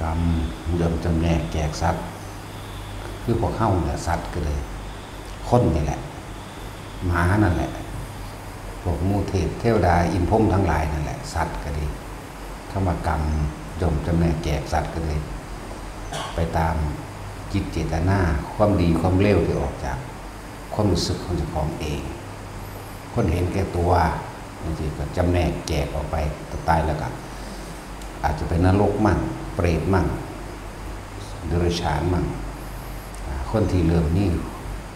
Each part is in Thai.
รรมย่อมจำแนกแจกสัตว์คือพวกเข้าเนี่ยสัตว์ก็เลยคนนี่แหละหมานั่นแหละพวกมูเทพเทวดาอินพรหมทั้งหลายนั่นแหละสัตว์ก็ดีคำว่ากรรมย่อมจำแนกแจกสัตว์ก็เลยไปตามจิตเจตนาความดีความเลวที่ออกจากความรู้สึกของเจ้าของเองคนเห็นแก่ตัวจริงๆก็จำแนกแจกออกไปตายแล้วก็อาจจะเป็นนรกมั่งเปรตมั่งเดรัจฉานมั่งคนที่เริ่มนี่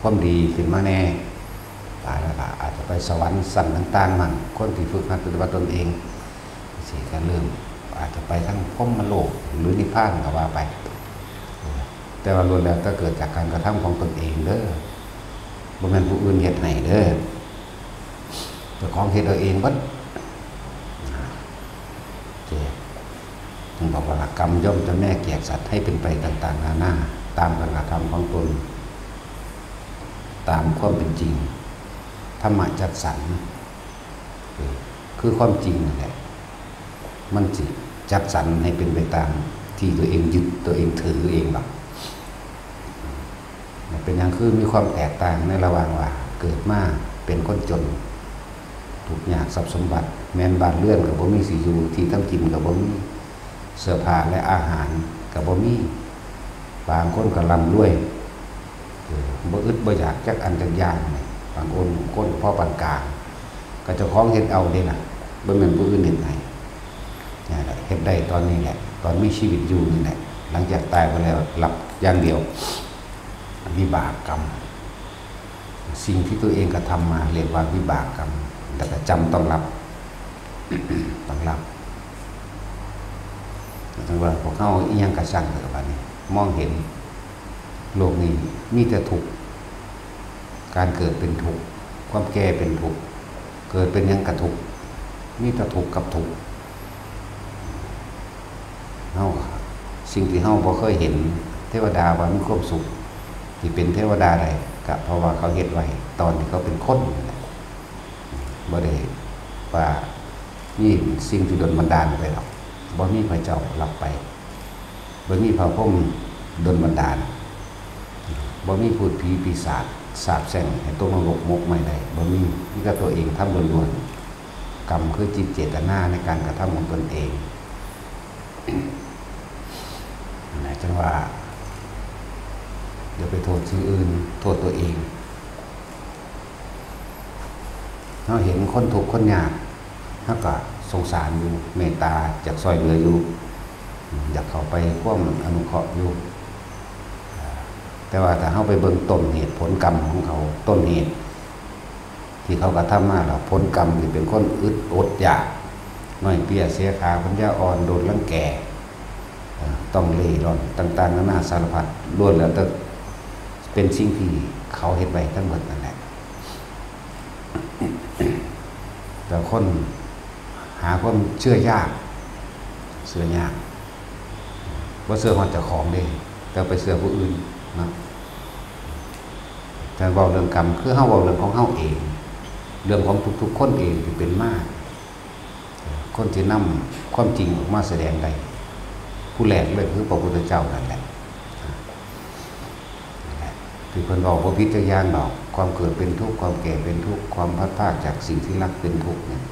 ความดีขึ้นมาแน่ตายแล้วก็อาจจะไปสวรรค์สั่นต่างๆมั่งคนที่ฝึกหัดปฏิบัติตนเองสิก็เริ่มอาจจะไปทั้งพรหมโลกหรือนิพพานก็ว่าไปแต่ว่าล้วนแล้วถ้าเกิดจากการกระทำของตนเองเด้อบ่แม่นผู้อื่นเฮ็ดให้เด้อเจ้าของเฮ็ดเอาเองเบิดถึงบอกว่ากรรมย่อมจะแม่แจกสัตว์ให้เป็นไปต่างๆนานาตามการกระทำของตนตามความเป็นจริงธรรมะจัดสรรคือความจริงนั่นแหละมันสิจัดสรรให้เป็นไปตามที่ตัวเองยึดตัวเองถือเองหรอกเป็นอย่างคือมีความแตกต่างในระหว่างว่าเกิดมาเป็นคนจนทุกอย่างทรัพย์สมบัติแม้นบ้านเรือนกับบ่มีสิอยู่ที่ทำกินกับบ่มีเสื้อผ้าและอาหารกับบ่มีบางคนก็ร่ำรวยบ่อึดบ่อยากจักอันจักอย่างบางคนพอปานกลางก็เจ้าของเฮ็ดเอาเด้ล่ะบ่แม่นผู้อื่นเฮ็ดให้นี่แหละเฮ็ดได้ตอนนี้แหละตอนมีชีวิตอยู่นี่แหละหลังจากตายไปแล้วรับอย่างเดียววิบากกรรมสิ่งที่ตัวเองกระทำมาเรียกว่าวิบากกรรมแต่ก็จำต้องรับ ต้องรับถึงว่าพวกเขาอีหยังกระชังเลยบัดนี้มองเห็นโลกนี้มีแต่ทุกข์การเกิดเป็นทุกข์ความแก่เป็นทุกข์เกิดเป็นหยังกระทุกข์มีแต่ทุกข์กับทุกข์เฮาสิ่งที่เฮาบ่เคยเห็นเทวดาว่ามีความสุขที่เป็นเทวดาได้ก็เพราะว่าเขาเฮ็ดไว้ตอนที่เขาเป็นคนบ่ได้ว่านี่สิ่งที่โดนบันดาลไปหรอกบ่มีพระเจ้ารับไปบ่มีพระพรหมโดนบันดาลบ่มีพูดผีปีศาจสาปแช่งให้ตกนรกมกไม่ได้บ่มีนี่ก็ตัวเองทำล้วนๆกรรมคือจิตเจตนาในการกระทำของตนเองนะจังว่าอย่าไปโทษชื่ออื่นโทษตัวเองเราเห็นคนทุกข์คนยากเราก็สงสารอยู่เมตตาอยากช่วยเหลืออยู่อยากเข้าไปร่วมอนุเคราะห์อยู่แต่ว่าถ้าเราไปเบิ่งต้นเหตุผลกรรมของเขาต้นเหตุที่เขากระทำมาแล้วผลกรรมที่เป็นคนอึดอดอยากน้อยเปี้ยเสียขาปัญญาอ่อนโดนรังแกต้องเล่ร่อนต่างๆนานาสารพัดล้วนแล้วแต่เป็นสิ่งที่เขาเฮ็ดไว้ทั้งหมดนั่นแหละแต่คนหาคนเชื่อยากเชื่อยากว่าเชื่อฮอดเจ้าของเด้แต่ไปเชื่อผู้อื่นนะแต่เว้าเรื่องกรรมคือเฮาเว้าเรื่องของเฮาเองเรื่องของทุกๆคนเองที่เป็นมาคนที่นำความจริงออกมาแสดงได้ผู้แรกเลยคือพระพุทธเจ้านั่นแหละที่เพิ่นบอกว่าพิจารณาดอกความเกิดเป็นทุกข์ความแก่เป็นทุกข์ความพัดพรากจากสิ่งที่รักเป็นทุกข์เนี่ย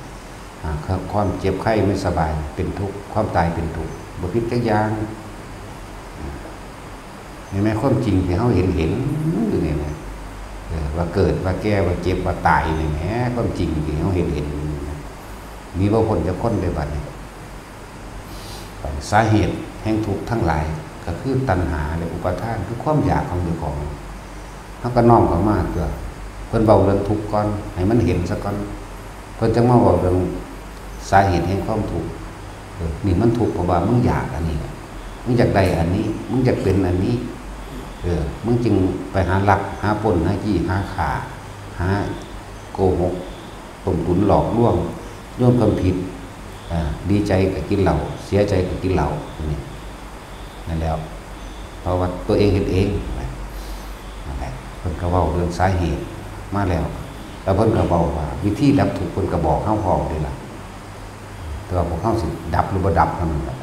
ความเจ็บไข้ไม่สบายเป็นทุกข์ความตายเป็นทุกข์บ่พิจารณาเห็นไหมความจริงที่เฮาเห็นอยู่นี่นะว่าเกิดว่าแก่ว่าเจ็บว่าตายนี่แหมความจริงที่เฮาเห็นมีบ่พ้นจากคนได้บัดนี้สาเหตุแห่งทุกข์ทั้งหลายก็คือตัณหาและอุปาทานคือความอยากของเจ้าของเฮาก็น้อมเข้ามาตัวเพิ่นเว้าเรื่องทุกข์ก่อนให้มันเห็นซะก่อนเพิ่นจังมาเว้าเรื่องสาเหตุแห่งความทุกข์นี่มันทุกข์เพราะว่ามึงอยากอันนี้มึงอยากได้อันนี้มึงอยากเป็นอันนี้มึงจึงไปหาลักหาปล้นหาจี้หาฆ่าหาโกหกต้มตุ๋นหลอกลวงโยนความผิดดีใจก็กินเหล้าเสียใจก็กินเหล้านี่นั่นแล้วเพราะว่าตัวเองเฮ็ดเองนั่นแหละเพิ่นก็เว้าเรื่องสาเหตุมาแล้วแล้วเพิ่นก็บอกว่าวิธีดับทุกข์เพิ่นก็บอกเฮาพร้อมด้วยล่ะแต่ว่าพวกเฮาสิดับหรือบ่ดับเท่านั้นแหละ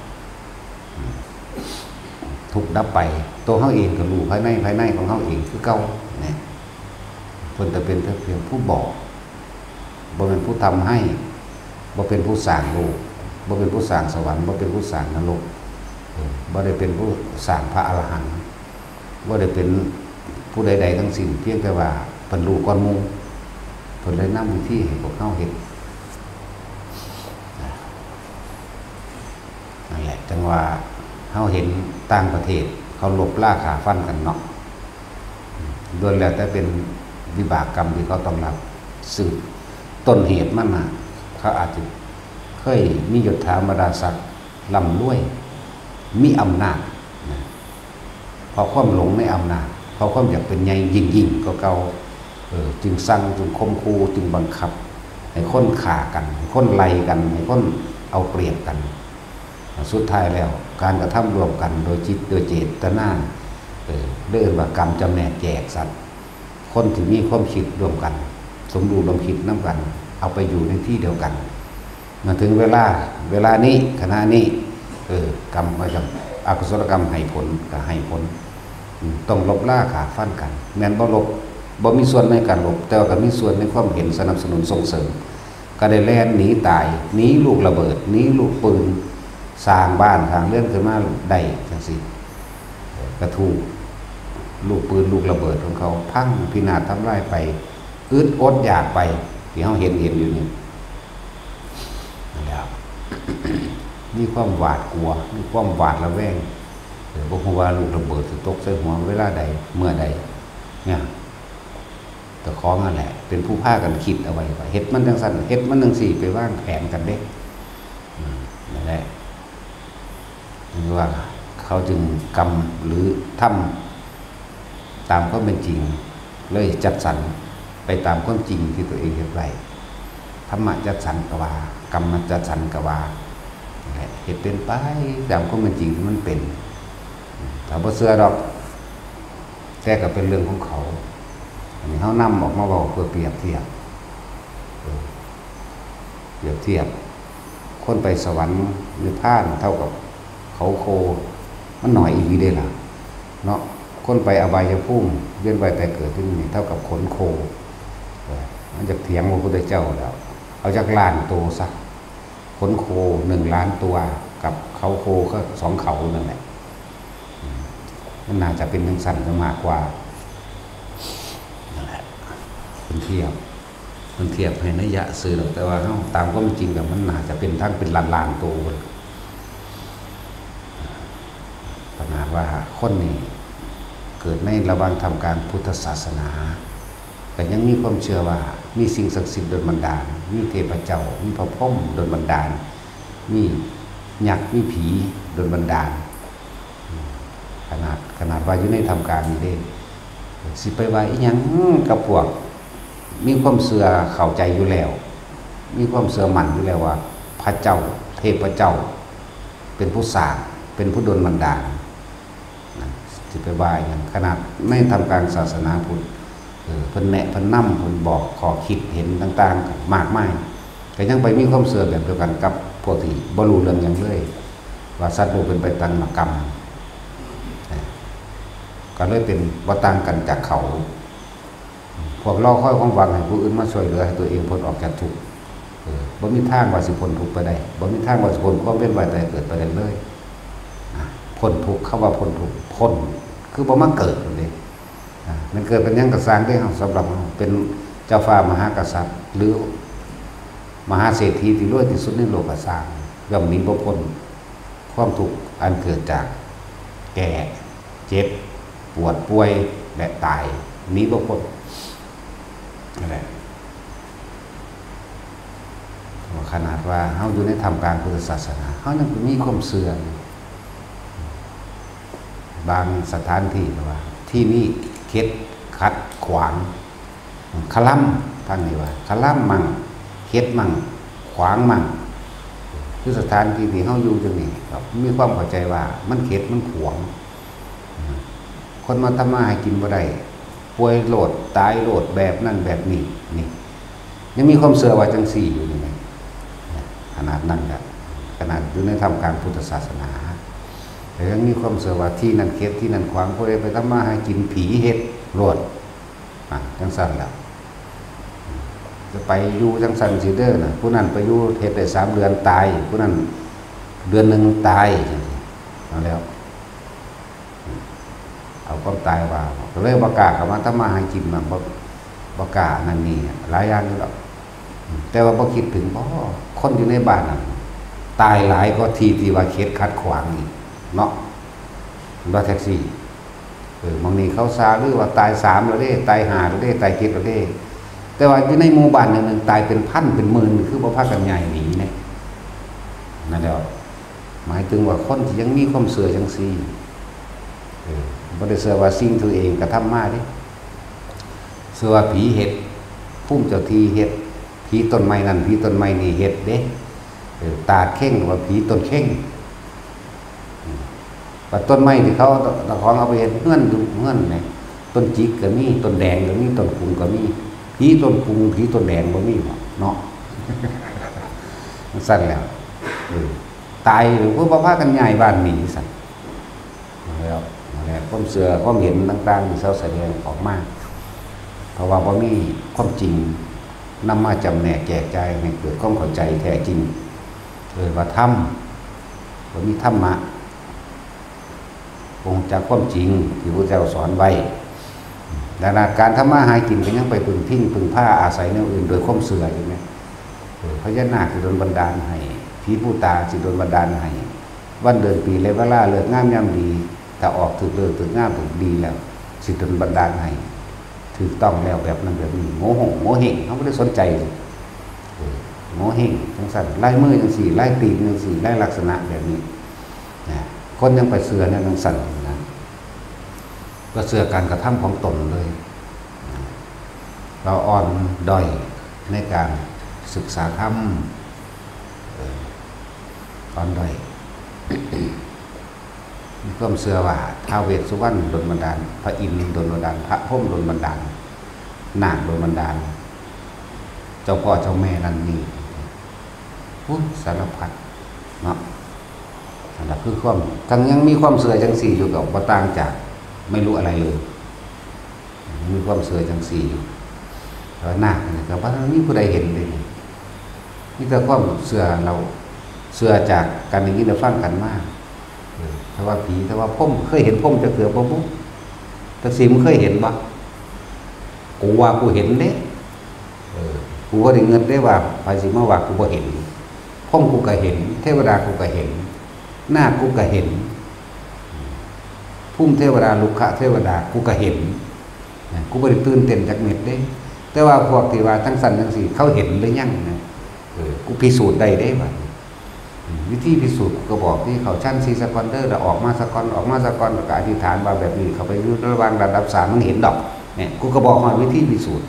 ทุกข์ดับไปตัวเขาเองก็รู้ภายในของเขาเองคือเก่าเนี่ยเพิ่นแต่เป็นเพียงผู้บอกบ่เป็นผู้ทำให้บ่เป็นผู้สร้างโลกบ่เป็นผู้สร้างสวรรค์บ่เป็นผู้สร้างนรกบ่ได้เป็นผู้สร้างพระอรหันต์บ่ได้เป็นผู้ใดๆทั้งสิ้นเพียงแต่ว่าเพิ่นรู้ก่อนหมู่เพิ่นเลยนำวิธีให้พวกเขาเฮ็ดนั่นแหละจังว่าเฮาเห็นต่างประเทศเขาลบราขาฟันกันเนาะโดยแล้วแต่เป็นวิบากกรรมที่เขาต้องรับซึ่งต้นเหตุมันน่ะเขาอาจจะเคยมียศถาบรรดาศักดิ์ร่ำรวยมีอำนาจเพราะความหลงในอำนาจเพราะความอยากเป็นใหญ่ยิ่งก็เก่าจึงสั่งจึงข่มขู่จึงบังคับให้คนฆ่ากันให้คนไล่กันให้คนเอาเปรียบกันสุดท้ายแล้วการกระทำรวมกันโดยจิตโดยเจตนาเรื่องว่ากรรมจำแนกแจกสัตว์คนที่มีความคิดรวมกันสมรู้ร่วมคิดน้ำกันเอาไปอยู่ในที่เดียวกันมาถึงเวลานี้ขณะนี้กรรมมาจากอกุศลกรรมให้ผลก็ให้ผลต้องลบล่าขาฟันกันแม้นบ่ลบบ่มีส่วนในการลบแต่ว่าก็มีส่วนในความเห็นสนับสนุนส่งเสริมก็ได้แล่นหนีตายหนีลูกระเบิดหนีลูกปืนสร้างบ้านทางเลื่อนขึ้นมาได้จังสิกระทูลูกปืนลูกระเบิดของเขาพังพินาศทำลายไปอึดอดอยากไปที่เขาเห็นอยู่นี่แล้วมีความหวาดกลัวมีความหวาดระแวงพวกว่าลูกระเบิดจะตกใส่หัวเวลาใดเมื่อใดเนี่ยแต่ของนั่นแหละเป็นผู้พากันคิดเอาไว้ว่าเฮ็ดมันจังสั่นเฮ็ดมันจังสี่ไปวางแผนกันเด้นั่นแหละคือว่าเขาจึงกรรมหรือทำตามความเป็นจริงเลยจัดสรรไปตามความจริงที่ตัวเองเฮ็ดไว้ธรรมะจัดสรรกว่ากรรมจัดสรรกว่าเฮ็ดเป็นไปตามความเป็นจริงที่มันเป็นถ้าบ่เชื่อดอกแต่ก็เป็นเรื่องของเขาอันนี้เขานำออกมาบอกเพื่อเปรียบเทียบคนไปสวรรค์นิพพานเท่ากับเขาโคมันหน่อยอีกได้ล่ะเนาะคนไปอบายภูมิเวียนว่ายตายเกิดที่นี่เท่ากับขนโคมันจะเถียงพระพุทธเจ้าแล้วเอาจากล้านตัวสักขนโค1 ล้านตัวกับเขาโคก็2 เขานั่นแหละมันน่าจะเป็นหนึ่งสั่นจะมากกว่านั่นแหละเป็นเทียบให้นัยยะสื่อแต่ว่าตามความจริงกับมันน่าจะเป็นทั้งเป็นล้านตัวขนาดว่าคนนี้เกิดในระหว่างทำการพุทธศาสนาแต่ยังมีความเชื่อว่ามีสิ่งศักดิ์สิทธิ์โดนบันดาลมีเทพเจ้ามีพระพรหมโดนบันดาลมียักษ์มีผีโดนบันดาลขนาดว่าอยู่ในทำการนี้เด้สิไปว่าอีหยังกับพวกมีความเชื่อเข้าใจอยู่แล้วมีความเชื่อมั่นอยู่แล้วว่าพระเจ้าเทพเจ้าเป็นผู้สร้างเป็นผู้โดนบันดาลสิไปว่าอย่างขนาดไม่ทำการศาสนาพุทธเพิ่นแนะเพิ่นนำเพิ่นบอกขอคิดเห็นต่างๆมากมายก็ยังไปมีความเชื่อแบบเดียวกันกับพวกที่บ่รู้เรื่องหยังเลยว่าสัตว์โลกเป็นไปตามกรรมก็เลยเป็นบ่ต่างกันจากเขาพวกเราค่อยความหวังให้ผู้อื่นมาช่วยเหลือให้ตัวเองพ้นออกจากทุกข์บ่มีทางว่าสิพ้นทุกข์ไปได้บ่มีทางว่าสิพ้นความเป็นว่ายตายเกิดไปได้เลยพ้นทุกข์คำว่าพ้นทุกข์พ้นคือบ่มาเกิดนั่นเองมันเกิดเป็นยังกระสร้างได้สำหรับเป็นเจ้าฟ้ามหากษัตริย์หรือมหาเศรษฐีที่รวยที่สุดในโลกสร้างย่อมหนีบ่พ้นความทุกข์อันเกิดจากแก่เจ็บปวดป่วยและตายหนีบ่พ้นอะไรขนาดว่าเฮาอยู่ในธรรมกลางพุทธศาสนาเฮายังมีความเสื่อมบางสถานที่ว่าที่นี่เข็ดขัดขวางคลั่มท่านนี่ว่าคลั่มมั่งเข็ดมั่งขวางมั่งคือสถานที่ที่เฮาอยู่จังนี้ครับมีความเข้าใจว่ามันเข็ดมันขวางคนมาทำมาหากินบ่ได้ป่วยโลดตายโลดแบบนั่นแบบนี้นี่ยังมีความเสื่อว่าจังสี่อยู่นี่ขนาดนั้นแหละขนาดอยู่ในธรรมกลางพุทธศาสนา แต่ยังมีความเสื่อว่าที่นั่นเข็ดที่นั่นขวางผู้ใดไปทำมาหากินผีเฮ็ดโลดจังสั่นแล้วจะไปอยู่จังสั่นสิเด้อนะผู้นั้นไปอยู่เฮ็ดได้3 เดือนตายผู้นั้นเดือนหนึ่งตายเอาแล้วเอาความตายว่าก็เลยบ่กล้าเข้ามาทำมาหากินมันบ่กล้านั่นนี่หลายอย่างอยู่หรอกแต่ว่าบ่คิดถึงคนอยู่ในบ้านน่ะตายหลายก็ที่ว่าเข็ดขัดขวางนี่เนาะรถแท็กซี่บางนี้เขาซาหรือว่าตาย3แล้วเด้ตาย5แล้วเด้ตาย7แล้วเด้แต่ว่าอยู่ในหมู่บ้านนึงตายเป็นพันเป็นหมื่นคือบ่พากันใหญ่หนีเนี่ยนั่นแหละหมายถึงว่าคนที่ยังมีความเสื่อจังซี่บ่ได้เชื่อว่าสิ่งตัวเองกระทำมาเด้เชื่อว่าผีเฮ็ดพุ่มเจ้าที่เฮ็ดผีต้นไม้นั่นผีต้นไม้นี่เฮ็ดเด้ตาเข่งว่าผีต้นเข่งว่าต้นไม้ที่เขาตะของเอาไปเฮ็ดเฮือนดูเฮือนนี่ต้นจิกก็มีต้นแดงก็มีต้นกุงก็มีผีต้นกุงผีต้นแดงบ่มีเนาะมันสั่นแล้วตายหรือว่าพากันย้ายบ้านหนีสั่นแล้วความเชื่อความเห็นต่างๆที่เขาแสดงออกมาเพราะว่าบ่มีความจริงนำมาจำแนกแจกจ่ายให้เกิดความเข้าใจแท้จริงว่าธรรมบ่มีธรรมะองค์จากความจริงที่พระเจ้าสอนไว้ดังนั้นการทำมาหากินก็ยังไปพึ่งพิงพึ่งผ้าอาศัยแนวอื่นโดยความเสื่อใช่ไหมพญานาคสิโดนบันดาลให้ผีผู้ตาสิโดนบันดาลให้วันเดือนปีและเวลาเลิกงามยามดีถ้าออกถึกเลิกถึกงามถึกดีแล้วสิโดนบันดาลให้ถูกต้องแล้วแบบนั้นแบบนี้โง่เฮงเขาไม่ได้สนใจโง่เฮงจังสั่นไล่มือจังสี่ไล่ตีนจังสี่ไล่ลักษณะแบบนี้นะคนยังไปเสือเนี่ยจังสั่นนะก็เสือการกระทำของตนเลยเราอ่อนด้อยในการศึกษาธรรมอ่อนด้อยมีความเชื่อว่าท้าวเวสสุวรรณดลบันดาลพระอินทร์ดลบันดาลพระพรหมดลบันดาลนาคดลบันดาลเจ้าพ่อเจ้าแม่นั่นนี่สารพัดเนาะอันนั้นคือความทั้งยังมีความเชื่อจังสี่อยู่กับบ่ต่างจากไม่รู้อะไรเลยมีความเชื่อจังสี่อยู่แล้วนาคเนี่ยแต่ว่ามีผู้ใดเห็นเลยนี่แต่ความเชื่อเราเชื่อจากการอย่างนี้เราฟังกันมากถ้าว่าผีถ้าว่าพ่มเคยเห็นพ่มจะเกิดบ่ปุ๊บแต่สิมึงเคยเห็นบ่กูว่ากูเห็นเด้กูว่าได้เงินได้ว่าภายสิมาว่ากูบ่เห็นพ่มกูก็เห็นเทวดากูก็เห็นหน้ากูก็เห็นพุ่มเทวดาลุกขะเทวดากูก็เห็นกูบ่ได้ตื่นเต้นจากเม็ดเด้แต่ว่าพวกที่ว่าทั้งสันทั้งสี่เขาเห็นหรือยังนะกูพิสูจน์ได้เด้บัดวิธีพิสูจน์ก็บอกที่เขาชั้น4 สกอนเดอร์แล้วออกมาสกอนแล้วก็อธิษฐานว่าแบบนี้เขาไปอยู่ระหว่างระดับ3มันเห็นดอกเนี่ยกูก็บอกว่าวิธีพิสูจน์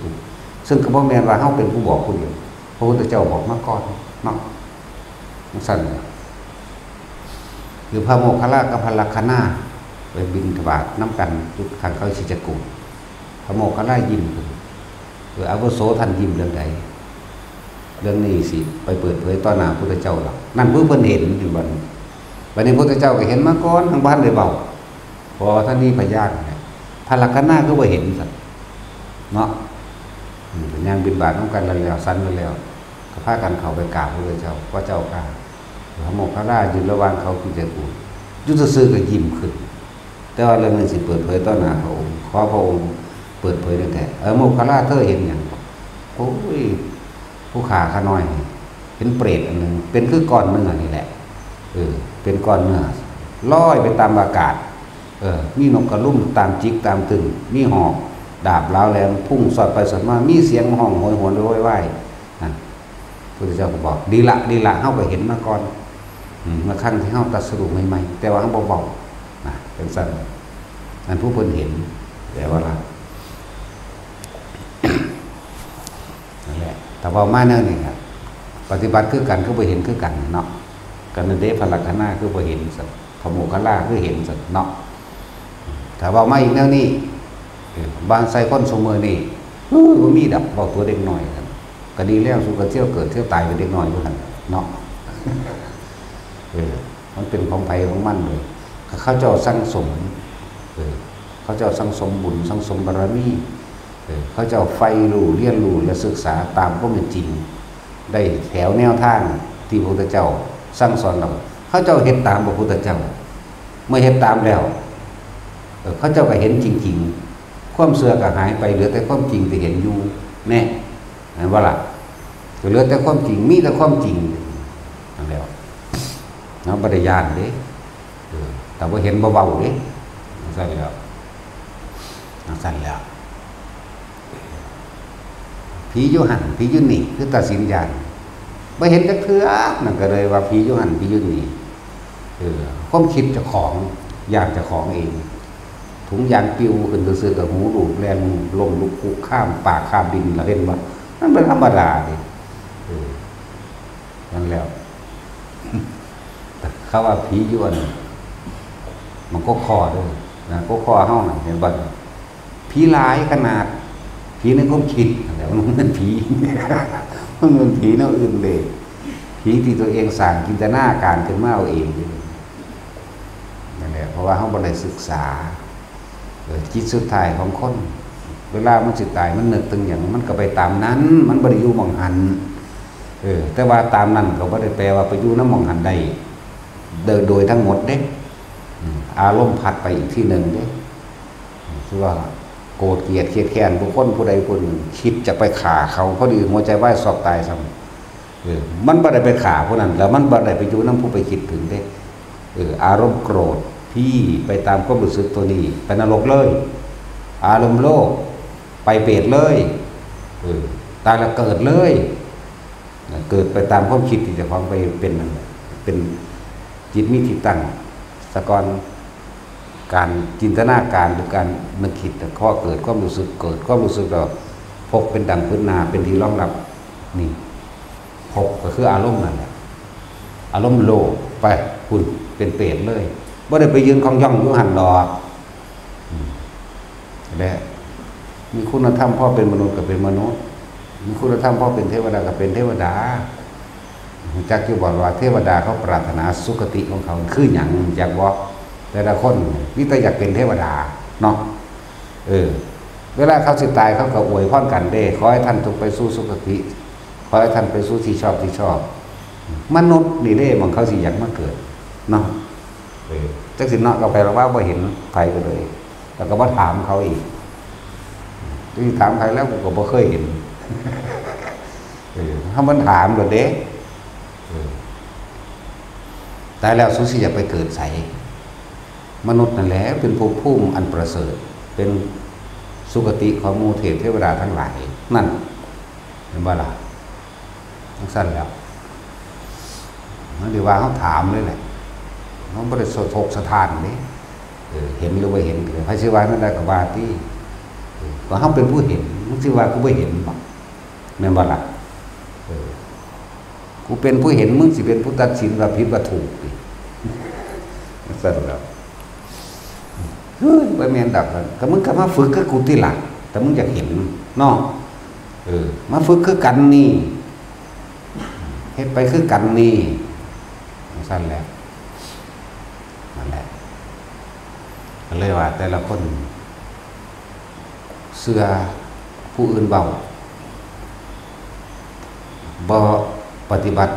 ซึ่งก็บ่แม่นว่าเฮาเป็นผู้บอกผู้เดียวพระพุทธเจ้าบอกมาก่อนเนาะสั่นคือพระโมคคัลลากับพระลักขณาไปบิณฑบาตน้ำกันทุกทางเขาชิจกูฏพระโมคคัลลายิ้มอาวุโสท่านยิ้มเรื่องใดเรื่องนี้สิไปเปิดเผยต่อหน้าพระพุทธเจ้าหรอกนั่นเพิ่นเห็นอยู่บัดนี้พระพุทธเจ้าก็เห็นมาก่อนทางบ้านได้เบาพอท่านนี้พยานพระลักขณาก็บ่เห็นสักเนาะเป็นย่างบิณฑบาตน้ำกันแล้วสั้นแล้วก็พากันเข้าไปกราบพระพุทธเจ้าพระเจ้ากราบพระโมคคัลลายืนระหว่างเขาพิจารณายุติซื่อก็ยิ้มขึ้นแต่ว่าเรื่องนี้สิเปิดเผยต่อหน้าพระองค์ขอพระองค์เปิดเผยได้แต่โมคคัลลาเธอเห็นอย่างโอ้ยผู้ขาขาน้อยเป็นเปรตอันหนึ่งเป็นคือก้อนเนื้อนี่แหละเป็นก้อนเนื้อลอยไปตามอากาศมีนกกระลุ่มตามจิกตามตึงมีหอกดาบล้าวแหลมพุ่งสอดไปสอดมามีเสียงห้องโหยหวนโวยวายนั่นพระพุทธเจ้าก็บอกดีละเฮาก็เห็นมาก่อนเมื่อครั้งที่เฮาตัดสรุปใหม่ๆแต่ว่าเฮาบ่บอกนะเป็นสั่นนั่นผู้เพิ่นเห็นแต่ว่าล่ะนั่นแหละแต่ว่ามาแนวนี้ครับปฏิบัติคือกันก็บ่เห็นคือกันเนาะกันนั่นเด้พระลักขณาคือบ่เห็นสัตว์พระโมคคัลลาคือเห็นสัตว์เนาะถ้าว่ามาอีกแนวนี้บางไซคนสมือนี่บ่มีดับเว้าตัวเด็กน้อยกันก็ดีแล้วสุขเที่ยวเกิดเที่ยวตายเป็นเด็กน้อยอยู่หั่นเนาะมันเป็นของไผของมันเลย เขาเจ้าสั่งสมเขาเจ้าสั่งสมบุญสั่งสมบารมีเขาเจ้าใฝ่รู้เรียนรู้และศึกษาตามความเป็นจริงได้แถวแนวทางที่พระพุทธเจ้าสั่งสอนเราเขาเจ้าเห็นตามพระพุทธเจ้าเมื่อเห็นตามแล้วเขาเจ้าก็เห็นจริงๆความเสื่อก็หายไปเหลือแต่ความจริงที่เห็นอยู่แน่ว่าล่ะเหลือแต่ความจริงมีแต่ความจริงนั่นแล้วเนาะบริยานเด้แต่ว่าเห็นเบาๆเด้สั่นแล้วสั่นแล้วผีอยู่หันผีอยู่นี่คือตัดสินญาณไม่เห็นจักเทื่อนั่นก็เลยว่าผีอยู่หันผีอยู่นี่ความคิดเจ้าของอยากเจ้าของเองถุงยางปิวขึ้นซื่อๆกับหูดูดแรงลมลุกคุกข้ามปากข้ามดินเราเห็นว่านั่นเป็นธรรมดาดินั่นแล้วเขาว่าผีอยู่อันมันก็คอด้วยนะก็คอเฮ้าหน่อยเห็นบ่ผีร้ายขนาดผีในความคิดแต่มันเป็นผีมันเป็นผีแนวอื่นเลยผีที่ตัวเองสั่งจินตนาการขึ้นมาเอาเองนั่นแหละเพราะว่าเขาบ่ได้ศึกษาจิตสุดท้ายของคนเวลามันสิตายมันนึกถึงอย่างมันก็ไปตามนั้นมันบ่ได้อยู่หม่องหันแต่ว่าตามนั้นก็บ่ได้แปลว่าไปอยู่นำหม่องหันใดโดยทั้งหมดเด้อารมณ์พัดไปอีกที่หนึ่งเด้คือว่าโกรธเกลียดเครียดแค้นบุคคลผู้ใดผู้หนึ่งคิดจะไปฆ่าเขาพอดีหัวใจวายสอบตายซ้ำมันบ่ได้ไปฆ่าผู้นั้นแล้วมันบ่ได้ไปอยู่นำผู้ไปคิดถึงเด้อารมณ์โกรธพี่ไปตามความรู้สึกตัวนี้ไปนรกเลยอารมณ์โลภไปเปรตเลยตายแล้วเกิดเลยเกิดไปตามความคิดที่จะความไปเป็นจิตมีที่ตั้งสะกอนการจินตนาการหรือการนึกคิดแต่ข้อเกิดความรู้สึกเกิดความรู้สึกเราพบเป็นดังพื้นนาเป็นที่รองรับนี่พบก็คืออารมณ์นั่นแหละอารมณ์โลภไปคุณเป็นเปรตเลยบ่ได้ไปยืนคองย่องอยู่หันหรอกและมีคุณธรรมพ่อเป็นมนุษย์ก็เป็นมนุษย์มีคุณธรรมพ่อเป็นเทวดาก็เป็นเทวดาจากที่บอกว่าเทวดาเขาปรารถนาสุคติของเขาคืออย่างอยากบอกแต่ละคนวิตอยากเป็นเทวดาเนาะเวลาเขาสิตายเขาก็อวยพรกันเด้ขอให้ท่านจงไปสู่สุคติขอให้ท่านไปสู่ที่ชอบมนุษย์นี่เด้มันเขาสิอยากมาเกิดเนาะจักสิเนาะก็ไปแล้วว่าบ่เห็นไผก็เลยแล้วก็บ่ถามเขาอีกที่ถามใครแล้วก็บ่เคยเห็นถ้ามันถามเลยเด้ตายแล้วสุสิจะไปเกิดใสมนุษย์นั่นแหละเป็นภูมิภูมิอันประเสริฐเป็นสุคติของหมู่เทพเทวดาทั้งหลายนั่นเห็นบ่ล่ะทั้งสั้นแล้วนั่นดีว่าเขาถามเลยแหละเขาไม่ได้โศกสะท้านนี่เห็นหรือไม่เห็นพระศิวะนั่นได้กับว่าที่ก็เขาเป็นผู้เห็นพระศิวะก็ไม่เห็นหรอกแม่นบ่ล่ะกูเป็นผู้เห็นมึงสิเป็นผู้ตัดสินว่าผิดว่าถูกดิสั่นแล้วเฮ้ยไปแม่นดักกันก็มึงก็มาฝึกกับกูที่หลังแต่มึงอยากเห็นเนาะมาฝึกคือกันนี่เฮ็ดไปคือกันนี่สั่นแล้วนั่นแหละก็เลยว่าแต่ละคนเสื้อผู้อื่นเบาบ่ปฏิบัติ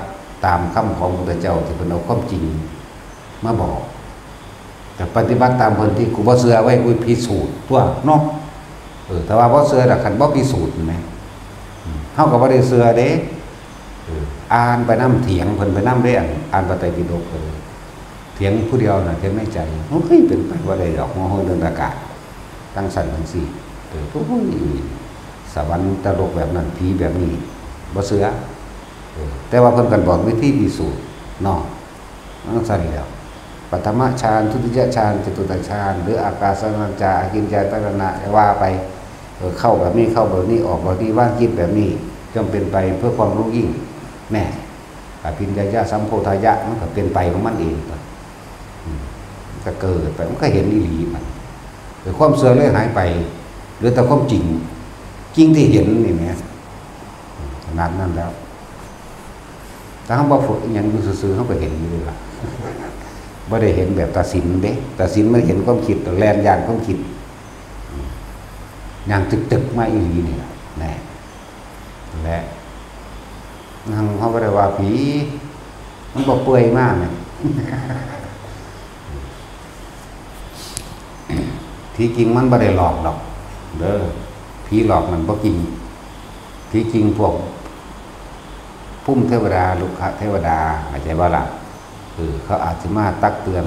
ตามคำของพระพุทธเจ้าที่เพิ่นเอาความจริงมาบอกแต่ปฏิบัติตามเพิ่นที่กูบ่เชื่อไว้กูพิสูจน์ตัวเนาะแต่ว่าบ่เชื่อน่ะคันบ่พิสูจน์แม่เฮาก็บ่ได้เชื่อเด้อ่านไปนำเถียงเพิ่นไปนำได้อ่านพระไตรปิฎกเถียงผู้เดียวน่ะเถียงในใจเฮ้ยเป็นไปบ่ได้ดอกมโหเรื่องอากาศตั้งสั่นทั้งสี่โอ้ยสวรรค์ตลกแบบนั้นผีแบบนี้บ่เชื่อแต่ว่าเพิ่นกันบอกวิธีพิสูจน์เนาะตั้งสั่นแล้วปฐมฌานทุติยฌานจตุตฌานหรืออากาสนัญจาอากิญจายตนะว่าไปเข้าแบบนี้เข้าแบบนี้ออกแบบนี้ว่างคิดแบบนี้จำเป็นไปเพื่อความรู้ยิ่งแน่อภิญญายะสัมโพธายะมันก็เป็นไปของมันเองก็เกิดไปมันก็เห็นอีหลีมันแต่ความเสื่อมเลยหายไปหรือแต่ความจริงที่เห็นนี่แหละขนาดนั้นแล้วถ้าเขาบอกฝึกอย่างดูซื่อๆเขาก็เห็นอยู่เลยล่ะ บ่ได้เห็นแบบตัดสินเด้ตัดสินมันเห็นความคิดแล่นย่างความคิดย่างตึกๆมาอีหลีนี่แหละและนั่งเขาก็ได้ว่าผีมันบ่เปื่อยมากเนี่ยที่จริงมันบ่ได้หลอกดอกเด้อผีหลอกมันบ่จริงที่จริงพวกพุ่มเทวดาลูกค้าเทวดาเข้าใจว่าล่ะเขาอาจจะมาตักเตือน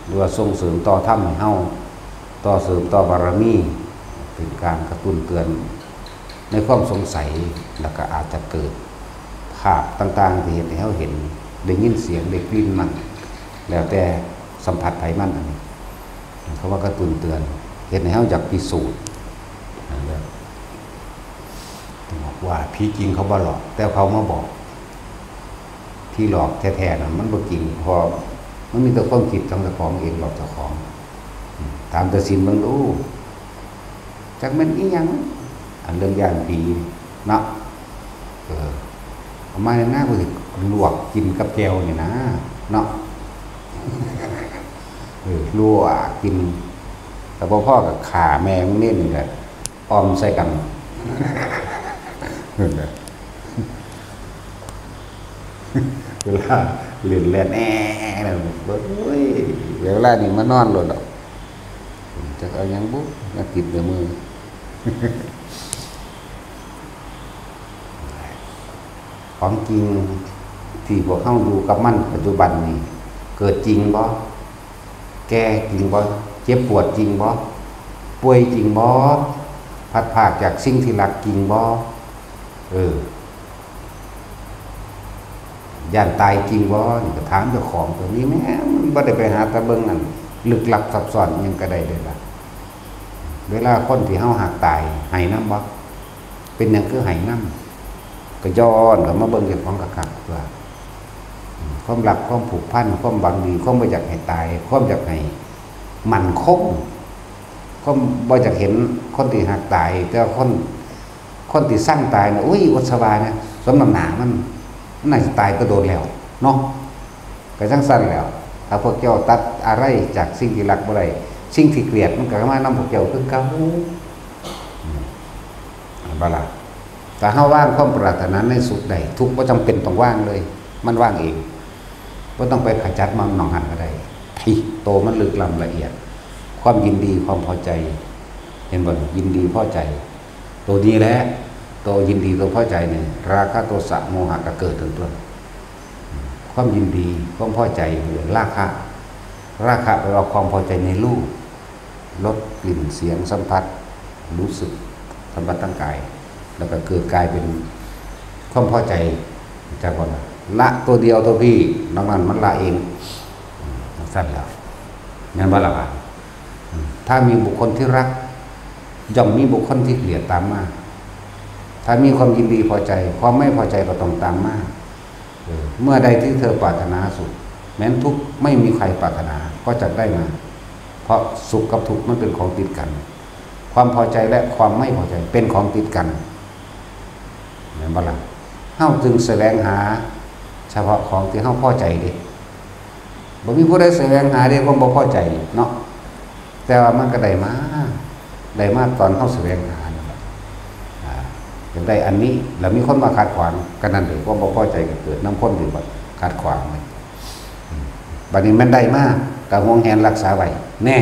หรือว่าส่งเสริมต่อธรรมให้เฮาต่อเสริมต่อบารมีเป็นการกระตุ้นเตือนในความสงสัยแล้วก็อาจจะเกิดภาพต่างๆที่เห็นให้เฮาเห็นได้ยินเสียงได้กลิ่นมันแล้วแต่สัมผัสไผมันอันนี้เขาว่ากระตุ้นเตือนเห็นให้เฮาอยากพิสูจน์นะครับบอกว่าผีจริงเขาบ่หลอกแต่เขามาบอกที่หลอกแท้ๆน่ะมันบ่จริงพอมันมีแต่ความคิดของเจ้าของเองหลอกเจ้าของตามแต่ศีลเบิ่งดูจักแม่นอีหยังอันเรื่องย่านผีเนาะเอามาในหน้าก็สิลวกกินกับแจ่วนี่นะเนาะลวกกินแต่พ่อกับขาแม่มึงนี่แหละออมใส่กันเวลาเล่นแล่นแนั่นเฮ้ยเวลานี่มานอนหลดดอกจะเอายังบุ๊กมาติดในมือของจริงที่พวกเข้าดูกับมันปัจจุบันนี่เกิดจริงบ่แก่จริงบ่เจ็บปวดจริงบ่ป่วยจริงบ่พัดภาคจากสิ่งที่รักจริงบ่ย่านตายจริงบ่นี่ก็ถามเจ้าของตัวนี้แม่มันบ่ได้ไปหาตะเบิ่งนั่นลึกลับซับซ้อนยังก็ได้เด้ล่ะเวลาคนที่เฮาหักตายให้น้ำบ่เป็นหยังคือให้น้ำก็ย้อนก็มาเบิ่งเจ้าของคักๆว่าความรักความผูกพันความหวังดีความบ่อยากให้ตายความอยากให้มั่นคงความบ่อยากเห็นคนที่หักตายแต่คนที่สร้างตายน่ะอุ้ยอดสบายนะสมน้ำหน้ามันน่าจะตายก็โดนแล้วเนาะก็จังสั้นแล้วถ้าพวกเจ้าตัดอะไรจากสิ่งที่รักบ่ได้สิ่งที่เกลียดมันก็มานำพวกเจ้าคือเก่าบ่ล่ะแต่เฮาว่างความปรารถนาในสุขใดทุกข์บ่จำเป็นต้องว่างเลยมันว่างเองบ่ต้องไปขจัดมันหนองหันก็ได้ที่โตมันลึกล้ำละเอียดความยินดีความพอใจเห็นบ่ยินดีพอใจตัวนี้แหละตัวยินดีตัวพอใจเนี่ยราคะโทสะโมหะก็เกิดถึงตัวความยินดีความพอใจราคะแปลว่าความพอใจในรูปรสกลิ่นเสียงสัมผัสรู้สึกสัมผัสทางกายแล้วก็เกิดกลายเป็นความพอใจจากคนละตัวเดียวตัวพี่น้องนั้นมันละเองสั้นแล้วงั้นว่าละถ้ามีบุคคลที่รักย่อมมีบุคคลที่เกลียดตามมาถ้ามีความยินดีพอใจความไม่พอใจก็ต้องตามมาเมื่อใดที่เธอปรารถนาสุขแม้นทุกข์ไม่มีใครปรารถนาก็จะได้มาเพราะสุขกับทุกข์มันเป็นของติดกันความพอใจและความไม่พอใจเป็นของติดกันเห็นบ่ล่ะเฮาจึงแสวงหาเฉพาะของที่เฮาพอใจเด้บ่มีผู้ใดแสวงหาได้ความบ่พอใจเนาะแต่ว่ามันก็ได้มาตอนเฮาแสวงหาอย่างได้อันนี้แล้วมีคนมาขัดขวางกันนั่นถือว่าบ่พอใจก็เกิดน้ำข้นถือว่าขัดขวางเลยบัดนี้มันได้มากก็ห่วงแหนรักษาไว้แน่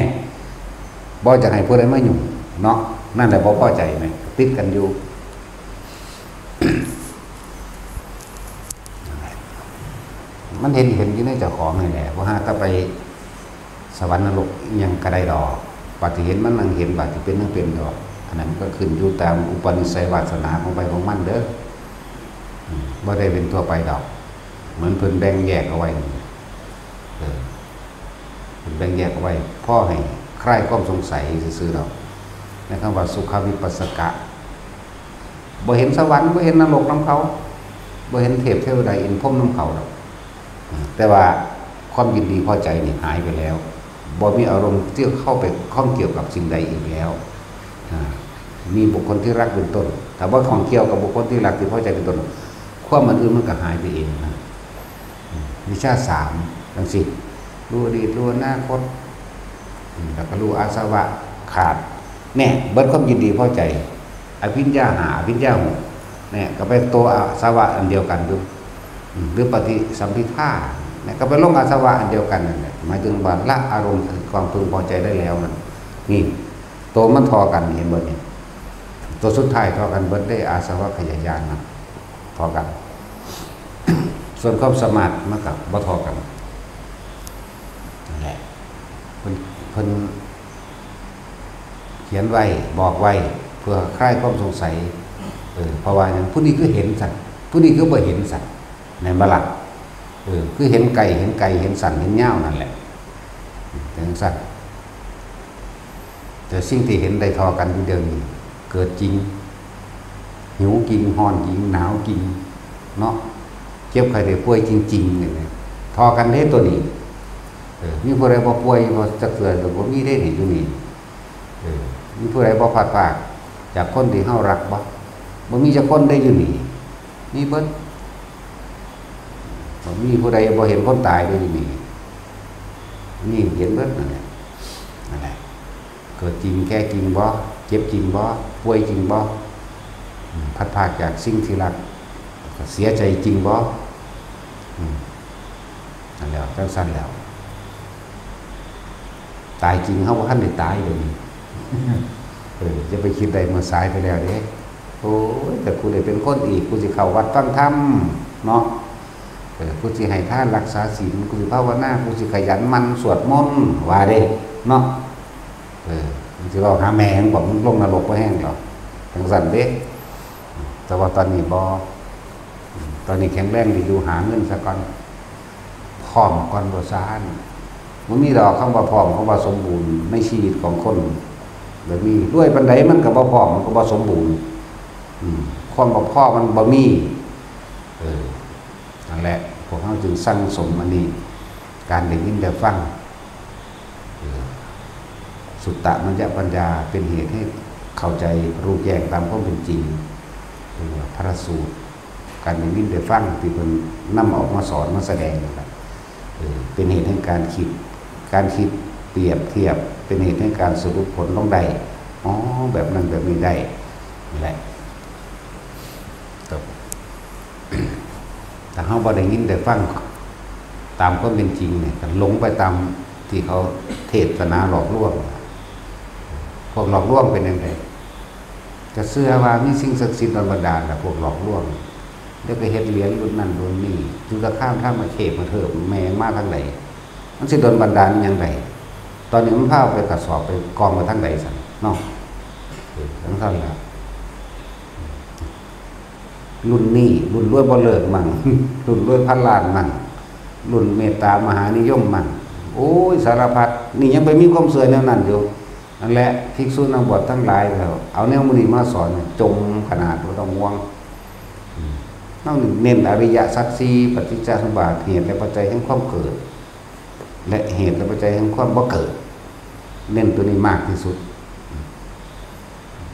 บ่จะให้ผู้ใดมายุ่งเนาะนั่นแหละบ่พอใจไหมติดกันอยู่ มันเห็นอยู่ในเจ้าของนี่แหละว่าถ้าไปสวรรค์นรกยังกระไดดอกปฏิเห็นมันนั่งเห็นบาดที่เป็นนั่งเป็นดอกอันนั้นก็ขึ้นอยู่ตามอุปนิสัยวาสนาของไปของมันเด้อบ่ได้เป็นตัวไปดอกเหมือนเพิ่นแบ่งแยกเอาไว้เพิ่นแบ่งแยกเอาไว้พ่อให้คลายความสงสัยซื่อๆดอกในคำว่าสุขวิปัสสกะบ่เห็นสวรรค์บ่เห็นนรกนำเขาบ่เห็นเทพเทวดาอินพรหมนำเขาดอกแต่ว่าความยินดีพอใจนี่หายไปแล้วบ่มีอารมณ์ที่เข้าไปข้องเกี่ยวกับสิ่งใดอีกแล้วมีบุคคลที่รักเป็นต้นแต่ว่าของเกี่ยวกับบุคคลที่รักที่พอใจเป็นต้นความมันอื่นมันก็หายไปเองนะวิชา3จังสิ รู้อดีตรู้อนาคตแล้วก็รู้อาสวะขาดเนี่ยเบิดความยินดีพอใจอภิญญาหาอภิญญาหกเนี่ยก็ไปตัวอาสวะอันเดียวกันดูหรือปฏิสัมพิทาเนี่ยก็ไปลงอาสวะอันเดียวกันนั่นแหละหมายถึงว่าละอารมณ์ความพึงพอใจได้แล้วนั่นนี่ตัวมันทอกันเห็นเบิดนี่ตัวสุดท้ายทอกันเบิดได้อาสวะขยายานนะทอกัน ส่วนความสมาธิมันกับบ่ทอกันนั่นแหละเพิ่นเขียนไว้บอกไว้เพื่อคลายความสงสัยเพราะว่าอย่างผู้นี้คือเห็นสัตว์ผู้นี้คือบ่เห็นสัตว์ในบลัดคือเห็นไก่เห็นสัตว์เห็นเหย้านั่นแหละถึงสัตว์แต่สิ่งที่เห็นได้ทอกันอยู่เดิมเกิดจริงหิวจริงร้อนจริงหนาวจริงเนาะเจ็บไข้ได้ป่วยจริงๆเนี่ยทอกันได้ตัวนี้มีผู้ใดบ่ป่วยบ่จักเทื่อหรือบ่มีได้นี่อยู่นี่มีผู้ใดบ่พลาดพลาดจากคนที่เฮารักบ่มีจักคนได้อยู่นี่มีเบิดบ่มีผู้ใดบ่เห็นคนตายได้อยู่นี่นี่เห็นเบิดนั่นแหละเกิดจริงแก่จริงบ่เจ็บจริงบ่ป่วยจริงบ่พัดพากจากสิ่งที่รักเสียใจจริงบ่นั่นแล้วจังซั่นแล้วตายจริงเฮาบ่ทันได้ตายเลยจะไปคิดได้เมื่อสายไปแล้วเด้โอ้ยแต่กูได้เป็นคนอีกกูสิเข้าวัดฟังธรรมเนาะกูสิให้ทานรักษาศีลกูสิภาวนากูสิขยันมันสวดมนต์ว่าเด้เนาะมันสิเว้าหาแม่งบอกมึงลงนรกบ่แห้งหรอกจังซั่นเด้แต่ว่าตอนนี้บ่ตอนนี้แข็งแรงดีอยู่หาเงินซะก่อนพร้อมก่อนบ่ซ่านมันมีดอกคำว่าพร้อมคำว่าสมบูรณ์ในชีวิตของคนแบบนี้ด้วยปานใดมันก็บ่พร้อมมันก็บ่สมบูรณ์ความบ่พอมันบ่มีนั่นแหละพวกเฮาจึงสั่งสมอันนี้การได้ยินได้ฟังสุตตมัญญปัญญาเป็นเหตุให้เข้าใจรู้แจ้งตามความเป็นจริงพระสูตรการได้ยินได้ฟังที่เพิ่นนำออกมาสอนมาแสดงนะครับเป็นเหตุให้การคิดเปรียบเทียบเป็นเหตุให้การสรุปผลลงได้อ๋อแบบนั้นแบบนี้ได้นี่แหละแต่เฮาบ่ได้ยินได้ฟังตามความเป็นจริงเนี่ยหลงไปตามที่เขาเทศนาหลอกลวงพวกหลอกลวงเป็นยังไงจะเชื่อว่ามีสิ่งศักดิ์สิทธิ์บันดาลแต่พวกหลอกลวงเดี๋ยวไปเฮ็ดเหรียญรุ่นนั้นรุ่นนี้จุดข้ามถ้ามาเขบมาเถิบแมงมาทางไหนมันสิโดนบันดาลยังไงตอนนี้มันพาไปกระสอบไปกองมาทางไหนสั่นเนาะทั้งท่านแล้วรุ่นนี้รุ่นรวยบ่เลิกมั่งรุ่นรวยพันล้านมั่งรุ่นเมตตามหานิยมมั่งโอ้ยสารพัดนี่ยังไปมีความเสื่อแนวนั้นอยู่นั่นแหละภิกษุนักบวชทั้งหลายแล้วเอาแนวมุนีมาสอนจมขนาดบ่ต้องห่วงนั่นเน้นอริยสัจสี่ปฏิจจสมุปบาทเหตุและปัจจัยแห่งความเกิดและเหตุและปัจจัยแห่งความบ่เกิดเน้นตัวนี้มากที่สุด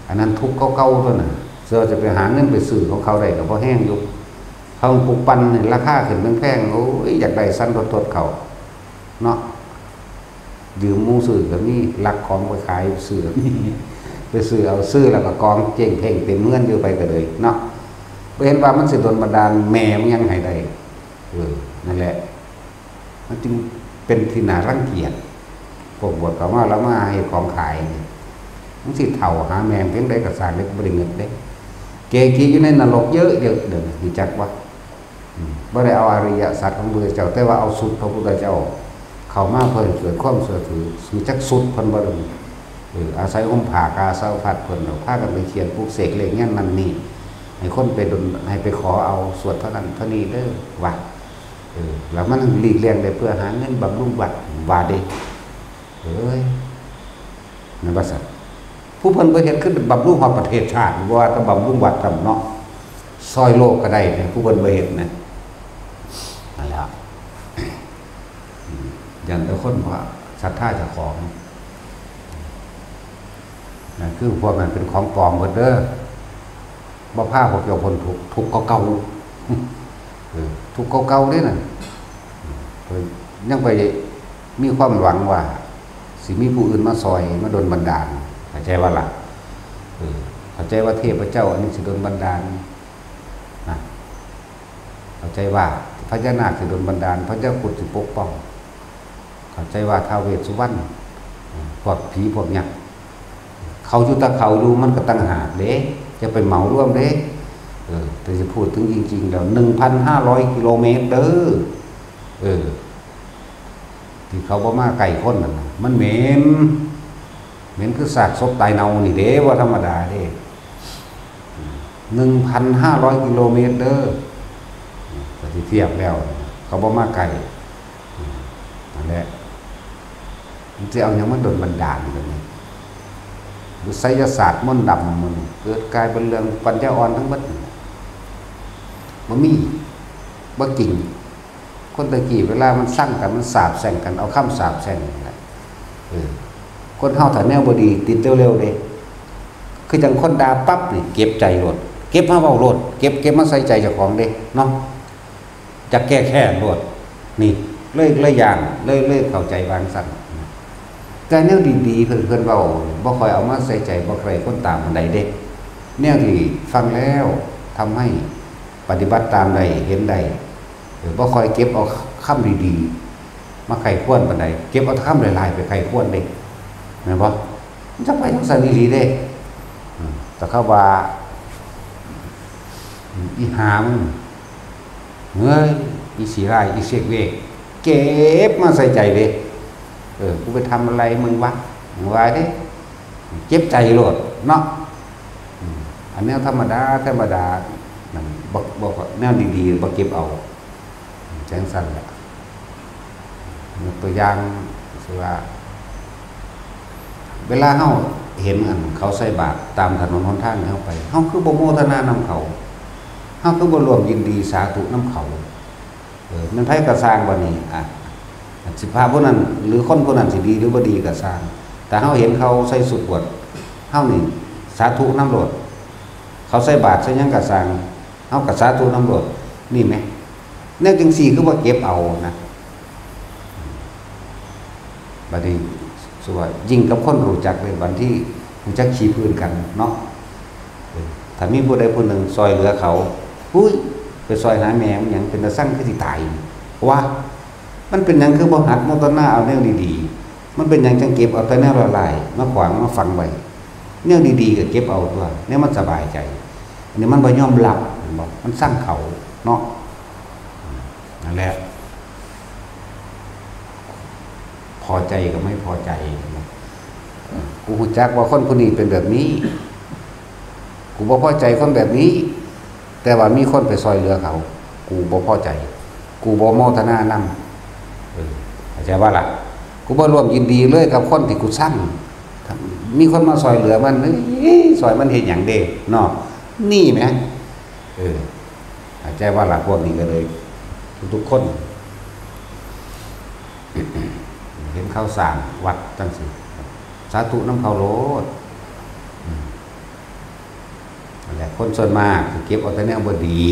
อันนั้นทุกข์เก่าๆตัวน่ะเสื้อจะไปหาเงินไปซื้อของเขาได้ก็บ่แห้งอยู่เขาปลูกปั่นราคาขึ้นแพงๆโอ้ยอยากได้สั้นทดเขาเนาะยืมมูซื้อก็มีลักของไปขายซื้อนี่ไปซื้อเอาซื้อแล้วก็กองเจ๊งเพ่งเต็มเงินอยู่ไปก็เลยเนาะเห็นว่ามันสิโดนบันดาลแม่มันยังให้ได้นั่นแหละมันจึงเป็นที่น่ารังเกียจพวกบวชก็มาแล้วมาให้ของขายมันสิเฒ่าหาแม่เพียงได้ก็สร้างได้บ่ได้เงินเด้เกจิอยู่ในนรกเยอะเดี๋ยวรู้จักว่าบ่ได้เอาอริยสัจของพระพุทธเจ้าแต่ว่าเอาสุดพระพุทธเจ้าเข้ามาเพิ่นเกิดความเชื่อถือรู้จักสุดเพิ่นบ่ได้อาศัยองค์ผากาสาวพัดเพิ่นเอาพากันไปเขียนปลูกเสกเลขงั้นนั่นนี่ให้คนไปดลให้ไปขอเอาสวดเท่านั้นเท่านี้เด้อว่าแล้วมันหลีกเลี่ยงได้เพื่อหาเงินบำรุงวัดว่าเด้นั่นว่าซั่นผู้เพิ่นบ่เฮ็ดขึ้นบำรุงฮอดประเทศชาติว่าแต่บำรุงวัดทำเนาะซอยโลกก็ได้นะผู้เพิ่นบ่เฮ็ดนะนั่นแหละอย่างแต่คนว่าศรัทธาเจ้าของนั่นคือพวกนั้นเป็นของปลอมเบิดเด้อบ่พาพวกเจ้าพ้นทุกข์เก่าๆทุกข์เก่าๆเด้นั่นยังไป มีความหวังว่าสิมีผู้อื่นมาซอยมาดลบันดาลเข้าใจว่าล่ะเข้าใจว่าเทพเจ้าอันนี้สิดลบันดาลนะเข้าใจว่าพญานาคสิดลบันดาลพระเจ้าขุดสิปกป้องเข้าใจว่าท้าวเวสสุวรรณพวกผีพวกยักษ์เขาอยู่ตะเขาอยู่มันก็ตั้งหากเด้จะไปเหมาร่วมเด้แต่จะพูดถึงจริงๆแล้ว 1,500 กิโลเมตรเด้อที่เขาบ่มาไก่คนนั่นมันเหม็นคือซากศพตายเน่านี่เด้ว่าธรรมดาเด้ 1,500 กิโลเมตรเด้อแต่ที่เทียบแล้วเขาบ่มาไก่นั่นแหละมันจะเอาอย่างมันโดนบันดาลกันนี่วิทยาศาสตร์มนต์ดำมันเกิดกลายเป็นเรื่องปัญญาอ่อนทั้งหมดมันมีบ่จริงคนตะกี้เวลามันสร้างกันมันสาบแช่งกันเอาคำสาบแช่งอะไรคนเฮาถ้าแนวบ่ดีติดเร็วๆเด้คือจังคนด่าปั๊บนี่เก็บใจโลดเก็บมาเว้าโลดเก็บมาใส่ใจเจ้าของเด้เนาะจะแก้แค้นโลดนี่เลยอย่างเลยเข้าใจวางสั่นแต่แนวดีๆเพิ่นเว้าบ่ค่อยเอามาใส่ใจบ่ใครคนตามอันใดเด้แนวที่ฟังแล้วทำให้ปฏิบัติตามได้เห็นได้บ่ค่อยเก็บเอาคำดีๆมาไขควรปานใดเก็บเอาคำหลายๆไปไขควรเด้แม่นบ่มันจะไปจังซั่นอีหลีเด้แต่เขาว่าอีหามเฮ้ยอีสีร้ายอีเสกเวกเก็บมาใส่ใจเลยกูไปทำอะไรมึงวะมึงว่าเด้เจ็บใจโลดเนาะอันนี้ธรรมดานั่นบอกแนวดีๆบ่เก็บเอาแจ้งสั่นแหละตัวอย่างคือว่าเวลาเฮาเห็นอันเขาใส่บาตรตามถนนหนทางเฮาไปเฮาคือบ่โมทนานำเขาเฮาคือบ่ร่วมยินดีสาธุนำเขามันไผก็สร้างบ่นี่สิพาผู้นั้นหรือคนผู้นั้นสิดีหรือบ่ดีก็สร้างแต่เฮาเห็นเขาใส่สุดบวชเฮานี่สาธุนำโลดเขาใส่บาตรใส่หยังก็สร้างเฮาก็สาธุนำโลดนี่แหมแนวจังซี่คือบ่เก็บเอานะบัดนี้สว่ายิ่งกับคนรู้จักเลยวันที่รู้จักขี้พื้นกันเนาะถ้ามีผู้ใดผู้หนึ่งซอยเหลือเขาอุ้ยไปซอยหาแม่มันหยังเป็นตาสั่งคือสิตายว่ามันเป็นหยังคือบ่หัดมอต้นหน้าเอาแนวดีๆมันเป็นหยังจังเก็บเอาแต่แนวละลายมาขวางมาฝังไว้แนวดีๆก็เก็บเอาตัวแนวมันสบายใจอันนี้มันบ่ยอมรับมันสร้างเขาเนาะนั่นแหละพอใจกับไม่พอใจกูรู้จักว่าคนคนนี้เป็นแบบนี้กูบ่พอใจคนแบบนี้แต่ว่ามีคนไปซอยเหลือเขากูบ่พอใจกูบ่โมทนานำเข้าใจว่าล่ะกูบ่ร่วมยินดีเลยกับคนที่กูสร้างมีคนมาซอยเหลือมันซอยมันเห็นอย่างเด้เนาะนี่ไหมเข้าใจว่าล่ะพวกนี้ก็เลยทุกคนเห็นเขาสร้างวัดจังสิสาธุน้ำเขาโลดนั่นแหละคนส่วนมากเก็บเอาแต่แนวบ่ดี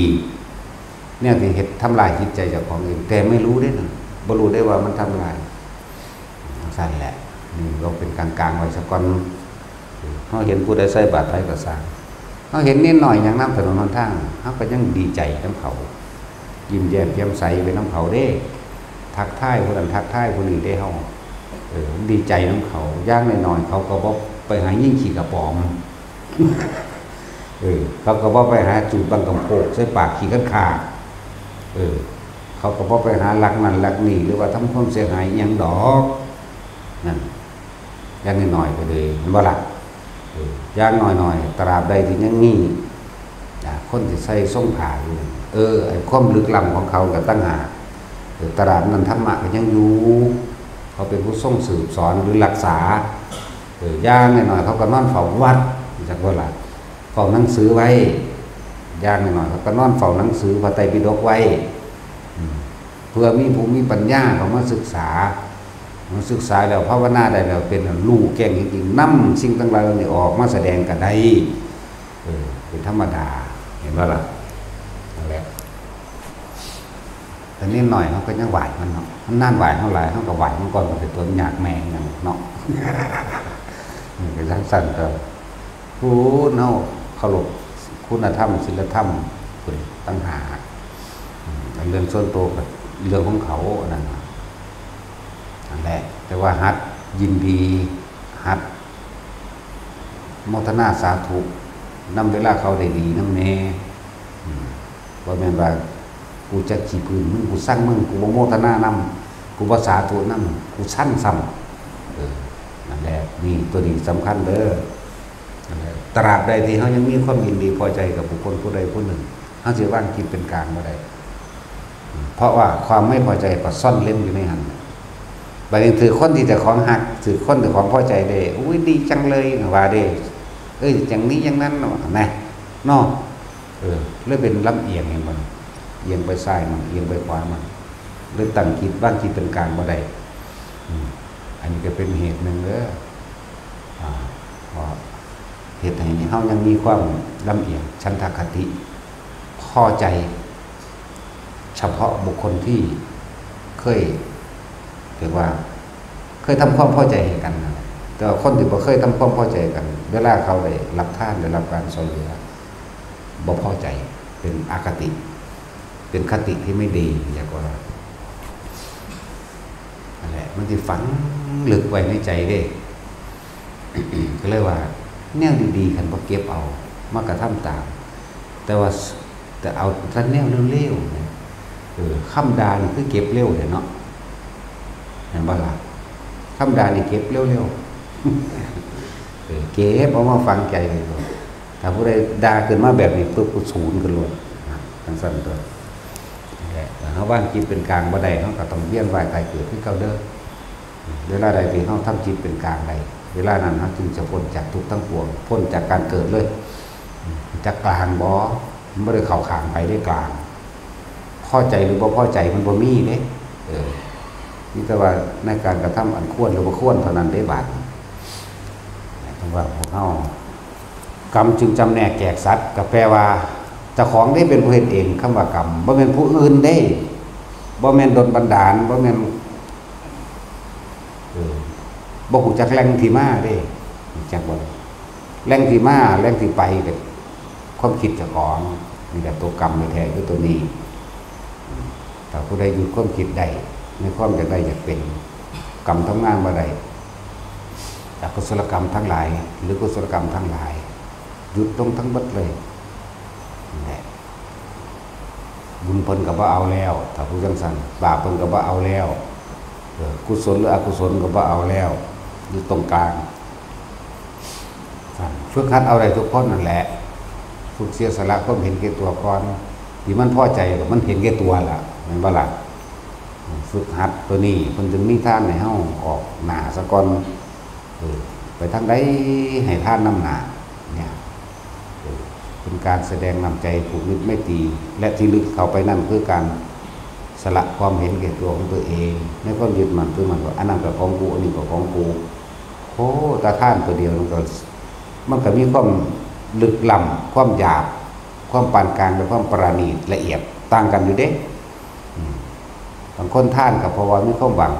เนี่ยที่เฮ็ดทำลายจิตใจเจ้าของเองแต่ไม่รู้ได้นะบ่รู้ได้ว่ามันทำลายสั่นแหละนี่เราเป็นกลางๆไว้สักก่อนเฮาเห็นผู้ใดใส่บาตรไปก็สร้างเฮาเห็นนิดหน่อยอย่างน้ำถนนหนทางเฮาก็ยังดีใจนำเขายิ้มแย้มแจ่มใสไปนำเขาเด้ทักทายผู้นั้นทักทายผู้นี้ได้เฮาดีใจนำเขาย่างหน่อยๆเขาก็บ่ไปหายิ่งขี้กระป๋อมเขาก็บ่ไปหาจูบบังกำโพกใส่ปากขี้กันขาเขาก็บ่ไปหาลักนั่นลักนี่หรือว่าทำความเสียหายหยังดอกนั่นย่างหน่อยๆไปเลยมันบ่ล่ะย่างหน่อยๆตราบใดที่ยังมีคนที่ใส่ส่งผ่าอยู่ไอ้ความลึกล้ำของเขาก็ตั้งหากตราบนั้นธรรมะก็ยังอยู่เขาเป็นผู้ส่งสืบสอนหรือรักษาย่างหน่อยๆเขาก็นอนเฝ้าวัดจากว่าล่ะเฝ้าหนังสือไว้ย่างหน่อยๆเขาก็นอนเฝ้าหนังสือพระไตรปิฎกไว้เพื่อมีภูมิปัญญาเขามาศึกษาแล้วภาวนาได้แล้วเป็นลูกแก่งจริงๆนำสิ่งต่างๆนี่ออกมาแสดงกันได้เป็นธรรมดาเห็นว่าล่ะนั่นแหละแต่ แต่นิดหน่อยเขาก็ยังไหวมันเนาะมันน่านไหวเท่าไรเขาก็ไหวมันก่อนมันเป็นตัวหยากแมงอย่างเนาะนี่ก็สั้นสั้นก็ผู้เนาะเคารพคุณธรรมศีลธรรมคุณตั้งหาเรื่องส่วนตัวกับเรื่องของเขานั่นแหละแต่ว่าฮัดยินดีฮัดโมทนาสาธุนำเวลาเขาได้ดีน้ำเน่ว่าแม่นว่ากูจะขี่พื้นมึงกูสร้างมึงกูบ่โมทนานำกูบ่สาธุนำกูชั้นซ้ำนั่นแหละนี่ตัวนี้สำคัญเด้อตราบใดที่เขายังมีความยินดีพอใจกับบุคคลผู้ใดผู้หนึ่งเขาจะว่างจิตเป็นกลางบ่ได้เพราะว่าความไม่พอใจก็ซ่อนเล่นอยู่ในหันบางทีถือคนที่จะของหักถือคนที่ของพอใจได้อุ้ยดีจังเลยว่าเด้อย่างนี้อย่างนั้นนะเนาะเรื่องเป็นลำเอียงเห็นมันเอียงไปซ้ายมันเอียงไปขวามันเรื่องตั้งจิตบ้างจิตเป็นกลางบ่ได้อันนี้ก็เป็นเหตุหนึ่งเด้อเหตุไหนเขายังมีความลำเอียงฉันทคติพอใจเฉพาะบุคคลที่เคยเรียกว่าเคยทำความพอใจให้กันนะแต่คนที่บ่เคยทำความพอใจกันเวลาเขาได้รับท่านได้รับการช่วยเหลือบ่พอใจเป็นอคติเป็นคติที่ไม่ดีอย่างว่านั่นแหละมันที่ฝังลึกไว้ในใจเด้ ก็เลยว่าแนวดีๆคันบ่เก็บเอามากระทำตามแต่เอาท่านแนวเร็วๆคำด่านี่คือเก็บเร็วเนาะเห็นบ่ล่ะคำด่านี่เก็บเร็วๆเก็บเอามาฟังใจเลยถ้าผู้ใดด่าขึ้นมาแบบนี้ปุ๊บก็ศูนย์ขึ้นเลยทั้งสั้นตัวแต่เขาว่างจิตเป็นกลางบ่ได้เขาก็ต้องเวียนว่ายตายเกิดที่เก่าเด้อเวลาใดที่เขาทำจิตเป็นกลางใดเวลานั้นเขาจึงจะพ้นจากทุกข์ทั้งปวงพ้นจากการเกิดเลยจากกลางบ่ไม่ได้เข่าขางไปได้กลางพอใจหรือบ่พอใจมันบ่มีเด้นี่แต่ว่าในการกระทำอันควรหรือบ่ควรเท่านั้นได้บาดคำว่าพวกเขากรรมจึงจำแนกแจกสัตว์ก็แปลว่าเจ้าของได้เป็นผู้เฮ็ดเองคำว่ากรรมบ่แม่นผู้อื่นได้บ่แม่นดลบันดาลบ่แม่นบ่ฮู้จักแหล่งที่มาเด้จักบ่แหล่งที่มาแหล่งที่ไปก็ความคิดเจ้าของนี่แหละตัวกรรมแท้ๆคือตัวนี้ถ้าผู้ใดหยุดความคิดได้ในความอยากได้อยากเป็นกรรมทำงานบ่ได้อกุศลกรรมทั้งหลายหรือกุศลกรรมทั้งหลายหยุดลงทั้งหมดเลยบุญเพิ่นก็บ่เอาแล้วถ้าผู้จังซั่นบาปเพิ่นก็บ่เอาแล้วกุศลหรืออกุศลก็บ่เอาแล้วอยู่ตรงกลางฝึกหัดเอาได้ทุกคนนั่นแหละฝึกเสียสละความเห็นแก่ตัวก่อนที่มันพอใจก็มันเห็นแก่ตัวล่ะแม่นบ่ล่ะฝึกหัดตัวนี้เพิ่นจึงมีทานให้เฮาออกหน้าซะก่อนไปทางใดให้ทานนำหน้าเนี่ยเป็นการแสดงนำใจผูกมิตรไมตรีและที่ลึกเข้าไปนั่นคือการสละความเห็นแก่ตัวของตัวเองในความยึดมั่นคือมันว่าอันนั้นก็ของกูอันนี้ก็ของกูโอ้ตาท่านตัวเดียวมันก็มีความลึกล้ำความหยาบความปานกลางและความปราณีตละเอียดต่างกันอยู่เด้บางคนท่านก็เพราะว่ามีความหวัง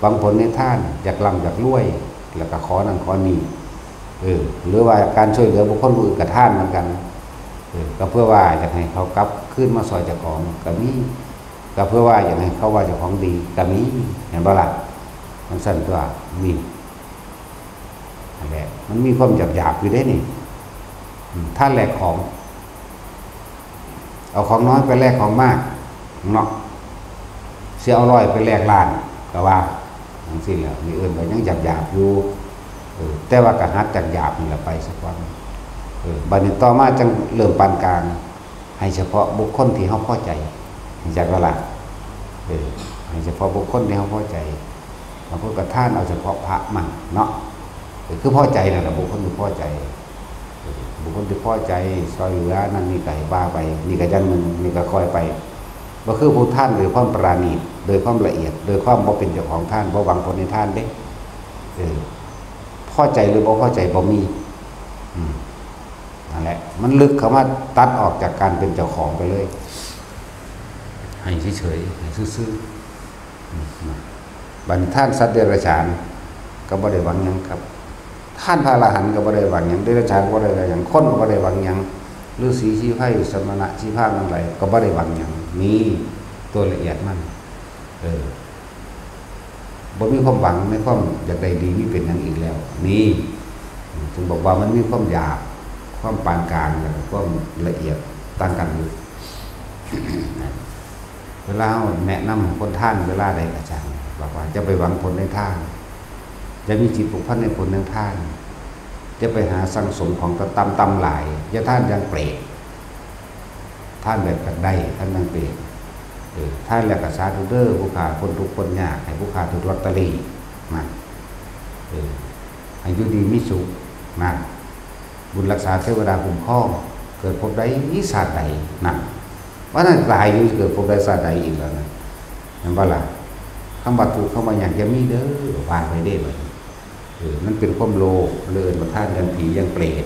บางผลในท่านอยากร่ำอยากรวยแล้วก็ขอนั่นขอนี่หรือว่าการช่วยเหลือบุคคลผู้อื่นกับท่านเหมือนกันก็เพื่อว่าอยากให้เขากลับขึ้นมาซอยเจ้าของก็มีก็เพื่อว่าอยากให้เขาว่าเจ้าของดีก็มีเห็นบ่ล่ะมันสั่นตัวมีอะไรมันมีความหยาบๆอยู่ได้นี่ท่านแลกของเอาของน้อยไปแลกของมากเนาะเสียเอาร้อยไปแลกล้านก็ว่าทั้งสิ้นแล้วมีอื่นก็ยังหยาบๆอยู่แต่ว่ากระหัดจากหยาบนี่แหละไปสักวันบัดนี้ต่อมาจังเริ่มปานกลางให้เฉพาะบุคคลที่เขาพอใจจากเวลาให้เฉพาะบุคคลที่เขาพอใจบางคนก็ท่านเอาเฉพาะพระมันเนาะคือพอใจนั่นแหละบุคคลที่พอใจบุคคลที่พอใจซอยเหลือนั่นนี่ก็ให้บ้าไปนี่ก็ยันมันนี่ก็คอยไปก็คือผู้ท่านโดยความปราณีตโดยความละเอียดโดยความบ่เป็นเจ้าของท่านบ่หวังผลในท่านเด้พอใจหรือบ่พอใจบ่มีนั่นแหละมันลึกเข้ามาตัดออกจากการเป็นเจ้าของไปเลย ให้เฉยๆให้ซื่อๆบัดท่านสัตว์เดรัจฉานก็บ่ได้หวังหยังครับท่านพระอรหันต์ก็บ่ได้หวังหยังเดรัจฉานก็บ่ได้หวังหยังคนก็บ่ได้หวังหยังฤาษีชีไพรสมณะชีพรามทั้งหลายก็บ่ได้หวังหยังมีตัวละเอียดมันบ่มีความหวังในความอยากได้ดีมีเป็นอย่างอีกแล้วนี่จึงบอกว่ามันมีความอยากความปานกลางและความละเอียดต่างกันอยู่ เวลาแนะนำคนท่านเวลาใดอาจารย์บอกว่าจะไปหวังผลในท่านจะมีจิตผูกพันในผลในท่านจะไปหาสังสมของตำหลายอย่าท่านยังเปรตท่านแบบกันได้ท่านยังเปรตท่านแหละกษาธุเดอร์ผู้ขาคนทุกคนยากให้ผู้ขาถูกลอตเตอรี่มาอายุดีมิสุมาบุญรักษาเทวดาคุ้มครองเกิดพบใดนิสาใดนั่นว่านั่นตายอยู่เกิดพบใดสาใดอีกแล้วนะนั่นว่าล่ะคำว่าถูกคำว่าอย่างจะมีเด้อวางไปได้เลยมันเป็นความโลภเลยมาท่านยังผียังเปรต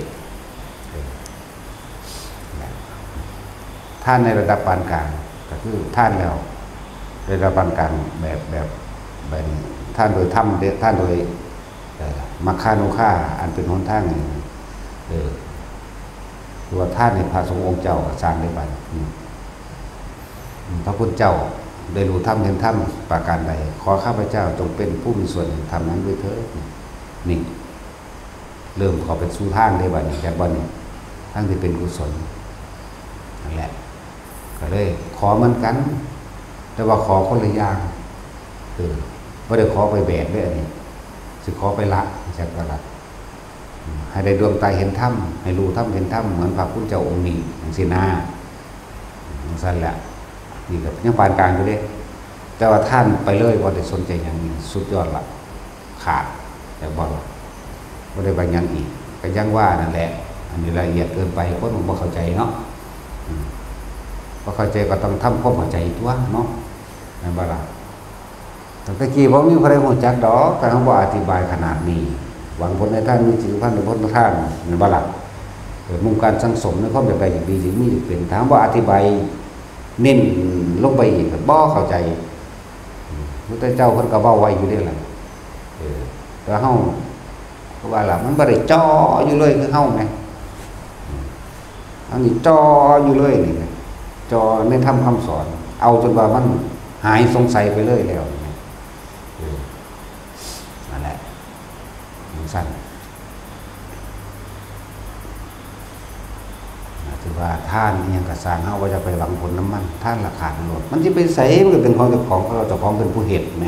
ท่านในระดับปานกลางก็คือท่านแล้วในระดับปานกลางแบบท่านโดยถ้ำท่านโดยมัคคานุฆาอันเป็นหนทางตัวท่านในพระสงฆ์องค์เจ้าสร้างได้บัดพระพุทธเจ้าได้รู้ธรรมเห็นธรรมประการใดขอข้าพเจ้าจงเป็นผู้มีส่วนแห่งธรรมนั้นด้วยเถิดนี่เริ่มขอเป็นสู่ทางได้บัดนี้จากบัดนี้ทั้งที่เป็นกุศลนั่นแหละก็เลยขอเหมือนกันแต่ว่าขอคนละอย่างไม่ได้ขอไปแบกด้วยอันนี้สิขอไปละจากก็ละให้ได้ดวงตาเห็นธรรมให้รู้ธรรมเห็นธรรมเหมือนพระพุทธเจ้าองค์นี้อย่างสินาอย่างสั้นแหละนี่ก็ยังปานกลางอยู่เด้แต่ว่าท่านไปเลยว่าได้สนใจอย่างนี้สุดยอดละขาดแต่บอกว่าได้บางอย่างอีกก็ยังว่านั่นแหละอันนี้ละเอียดเกินไปคนบ่เข้าใจเนาะบ่เข้าใจก็ต้องทำความเข้าใจตัวเนาะนั่นบ่ล่ะแต่ตะกี้บ่มีใครรู้จักดอกแต่เขาบ่อธิบายขนาดนี้หวังผลในท่านมีจิตพันธ์ในผลท่านนั่นบ่ล่ะมุ่งการสังสมในความแบบใดอย่างดีสิ่งมีอยู่เป็นถามว่าอธิบายเน้นลงไปอีกบ่เข้าใจพระเจ้าเพิ่นก็เว้าไว้อยู่นี่แหละแต่เฮาเพราะว่าล่ะมันบ่ได้จ่ออยู่เลยคือเฮาไงอันนี้จ่ออยู่เลยนี่จ่อในธรรมคำสอนเอาจนว่ามันหายสงสัยไปเลยแล้วนั่นแหละสั้นถือว่าท่านยังกระสร้างเฮาว่าจะไปหวังผลน้ำมันท่านราคาโลดมันจะไปใส่มันก็เป็นของเจ้าของเราเจ้าของเป็นผู้เฮ็ดไหม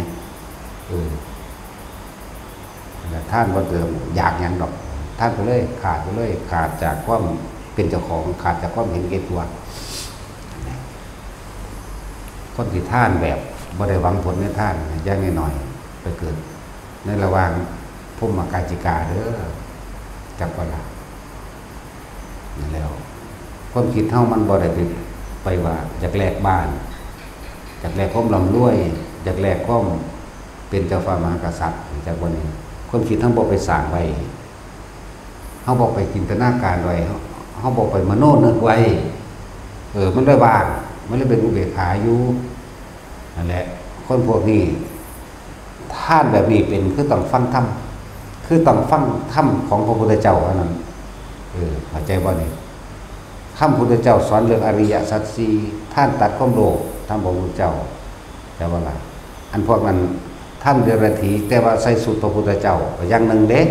แต่ท่านบ่เดิมอยากหยังดอกท่านก็เลยขาดไปเลยขาดจากความเป็นเจ้าของขาดจากความเห็นแก่ตัวคนที่ท่านแบบบ่ได้หวังผลในท่านอย่างน้อยๆไปเกิดในระหว่างพุ่มกาจิกาเด้อจักว่าล่ะนั่นแล้วความคิดเฮามันบ่ได้ไปว่าอยากแลกบ้านอยากแลกความร่ำรวยอยากแลกความเป็นเจ้าฟ้ามหากษัตริย์จากวันนี้ความคิดเฮาบ่ไปสร้างไว้เฮาบ่ไปจินตนาการไว้เฮาบ่ไปมโนนึกไว้มันได้บ้างมันเลยเป็นอุเบกขาอยู่นั่นแหละคนพวกนี้ท่านแบบนี้เป็นคือต้องฟังธรรมคือต้องฟังธรรมของพระพุทธเจ้าเท่านั้นเข้าใจบ่นี่คำพุทธเจ้าสอนเรื่องอริยสัจสี่ท่านตัดความโลภท่านพระพุทธเจ้าแต่ว่าล่ะอันพวกนั้นท่านเดรัจฉีแต่ว่าใส่สุดพระพุทธเจ้าอย่างหนึ่งเด้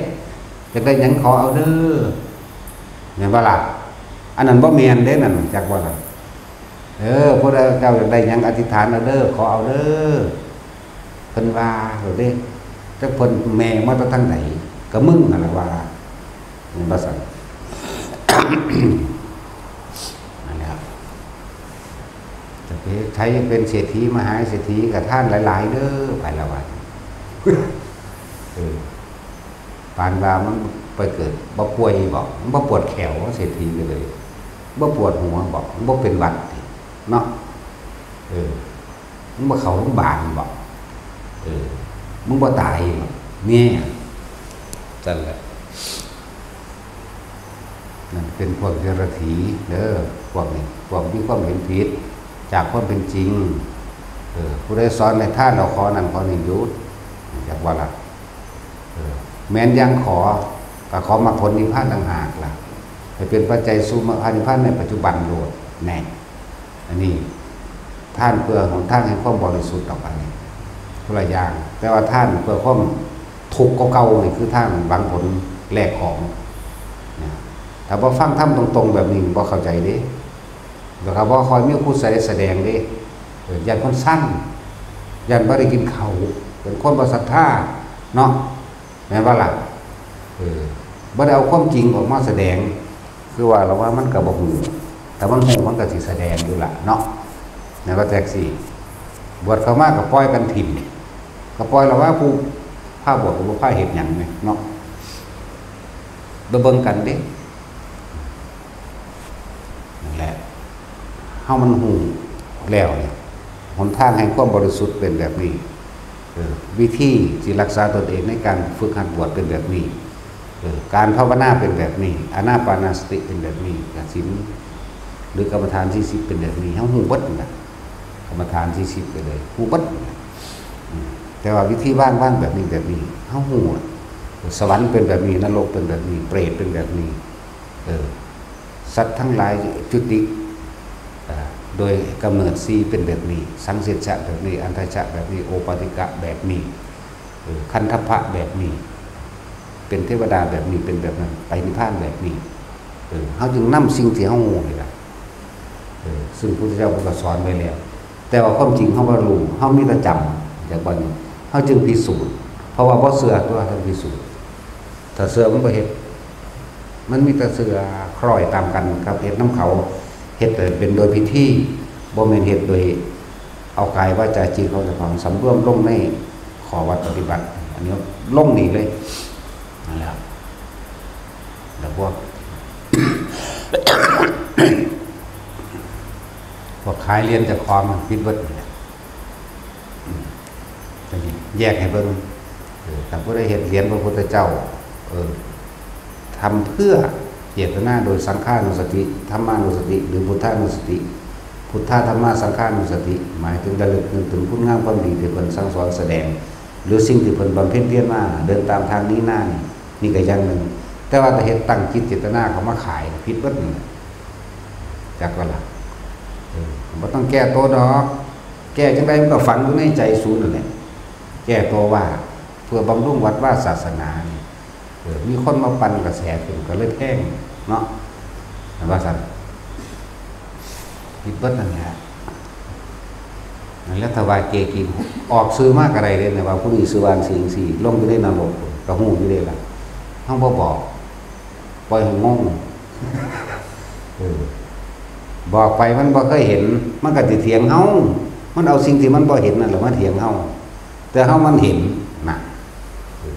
จะได้หยังขอเอาเด้อเห็นบ่ล่ะอันนั้นบ่แม่นเด้นั่นจักว่าล่ะพระพุทธเจ้าอยากได้หยังอธิษฐานเอาเด้อขอเอาเด้อเพิ่นว่าเด้จักเพิ่นแม่มาจากทางไหนก็มึงนั่นล่ะว่านี่บ่ซั่นนั่นแหละจะไปใช้เป็นเศรษฐีมหาเศรษฐีกับท่านหลายๆเด้อไปละวันปานว่ามันไปเกิดบ่ป่วยบอกมันบ่ปวดแขวเศรษฐีไปเลยบ่ปวดหัวบอกมันบ่เป็นหวัดเนาะมึงบ่เข้าโรงพยาบาลบอกมึงบ่ตายบอกเนี่ยนั่นแหละนั่นเป็นพวกเดรัจฉีเด้อพวกนี้พวกมีความเห็นผิดจากความเป็นจริง ผู้ใดสอนในท่านเราขอนั่นขอนี่ยุดจากว่าละแม้นยังขอก็ขอมาผลนิพพานต่างหากล่ะให้เป็นปัจจัยสู่มรรคนิพพานในปัจจุบันโลดแน่อันนี้ท่านเพื่อของท่านให้ความบริสุทธิ์ต่อไปคนละอย่างแต่ว่าท่านเพื่อความทุกข์เก่าๆนี่คือท่านบางผลแลกของแต่พอฟังธรรมตรงๆแบบนี้พอเข้าใจดิแต่ครับว่าคอยมีผู้แสดงดิยันคนสั้นยันบ่ได้กินข้าวเป็นคนบ่ศรัทธาเนาะแม่นว่าล่ะบ่ได้เอาความจริงออกมาแสดงคือว่าเราว่ามันก็บ่ฮู้แต่มันฮู้มันก็สิแสดงอยู่ล่ะเนาะแล้วก็แท็กซี่บวชเข้ามาก็ปล่อยกันถิ่มก็ปล่อยแล้วว่าผู้พาบวชกับผู้พาเฮ็ดหยังเนี่ยเนาะเบิ่งกันดินั่นแหละเฮามันฮู้แล้วเนี่ยหนทางแห่งความบริสุทธิ์เป็นแบบนี้วิธีที่รักษาตนเองในการฝึกหัดบวชเป็นแบบนี้การภาวนาเป็นแบบนี้อานาปานสติเป็นแบบนี้ศีลหรือกรรมฐาน40เป็นแบบนี้เฮาฮู้เบิดนะกรรมฐาน40ไปเลยฮู้เบิดแต่ว่าวิธีว่างแบบนี้แบบนี้เฮาฮู้สวรรค์เป็นแบบนี้นรกเป็นแบบนี้เปรตเป็นแบบนี้สัตว์ทั้งหลายจุติโดยกำเนิดซีเป็นแบบนี้สังเสชะแบบนี้อันทชะแบบนี้โอปาติกะแบบนี้คันธพะแบบนี้เป็นเทวดาแบบนี้เป็นแบบนั้นไปนิพพานแบบนี้เขาจึงนำสิ่งที่เขาโง่เลยล่ะซึ่งพระพุทธเจ้าก็สอนไว้แล้วแต่ว่าความจริงเขาบ่รู้เขามีแต่จำอย่างวันนี้เขาจึงพิสูจน์เพราะว่าบ่เชื่อว่าท่านพิสูจน์ถ้าเชื่อมันบ่เฮ็ดมันมีแต่เชื่อคล้อยตามกันกับเฮ็ดน้ำเขาเฮ็ดเป็นโดยพิธีบ่แม่นเฮ็ดโดยเอากายวาจาจิตของเจ้าของสำรวมลงในข้อวัดปฏิบัติอันนี้ลงนี่เลยนั่นแหละแล้วพวก พวกขายเรียนจากความพิดเบิดแยกให้เบิ่งถ้าผู้ใดเฮ็ดเรียนพระพุทธเจ้าทำเพื่อเจตนาโดยสังขานุสติธรรมานุสติหรือพุทธานุสติพุทธธรรมะสังขานุสติหมายถึงระลึกถึงคุณงามความดีที่เพิ่นสั่งสอนแสดงหรือสิ่งที่เพิ่นบำเพ็ญเพียรมาเดินตามทางนี้หน้านี่ก็อย่างหนึ่งแต่ว่าถ้าเฮ็ดตั้งจิตเจตนาเขามาขายผิดเบิดนี่จักว่าล่ะบ่ต้องแก้ตัวดอกแก้จังได๋มันก็ฝังอยู่ในใจสูญนั่นแหละแก้ตัวว่าเพื่อบำรุงวัดว่าศาสนามีคนมาปั่นกระแสขึ้นก็เลยแพงเนาะว่าซั่นผิดเบิดนั่นแหละนั่นแหละถ้าว่าเกกินออกซื้อมากอะไรเลยนะว่าผู้นี้ซื้อวาน4ลงอยู่ในนรกก็ฮู้อยู่ได้ล่ะเฮาบ่บอกปล่อยให้งงบอกไปมันบ่เคยเห็นมันก็สิเถียงเฮามันเอาสิ่งที่มันบ่เห็นนั่นแหละมาเถียงเฮาแต่เฮามันเห็นน่ะ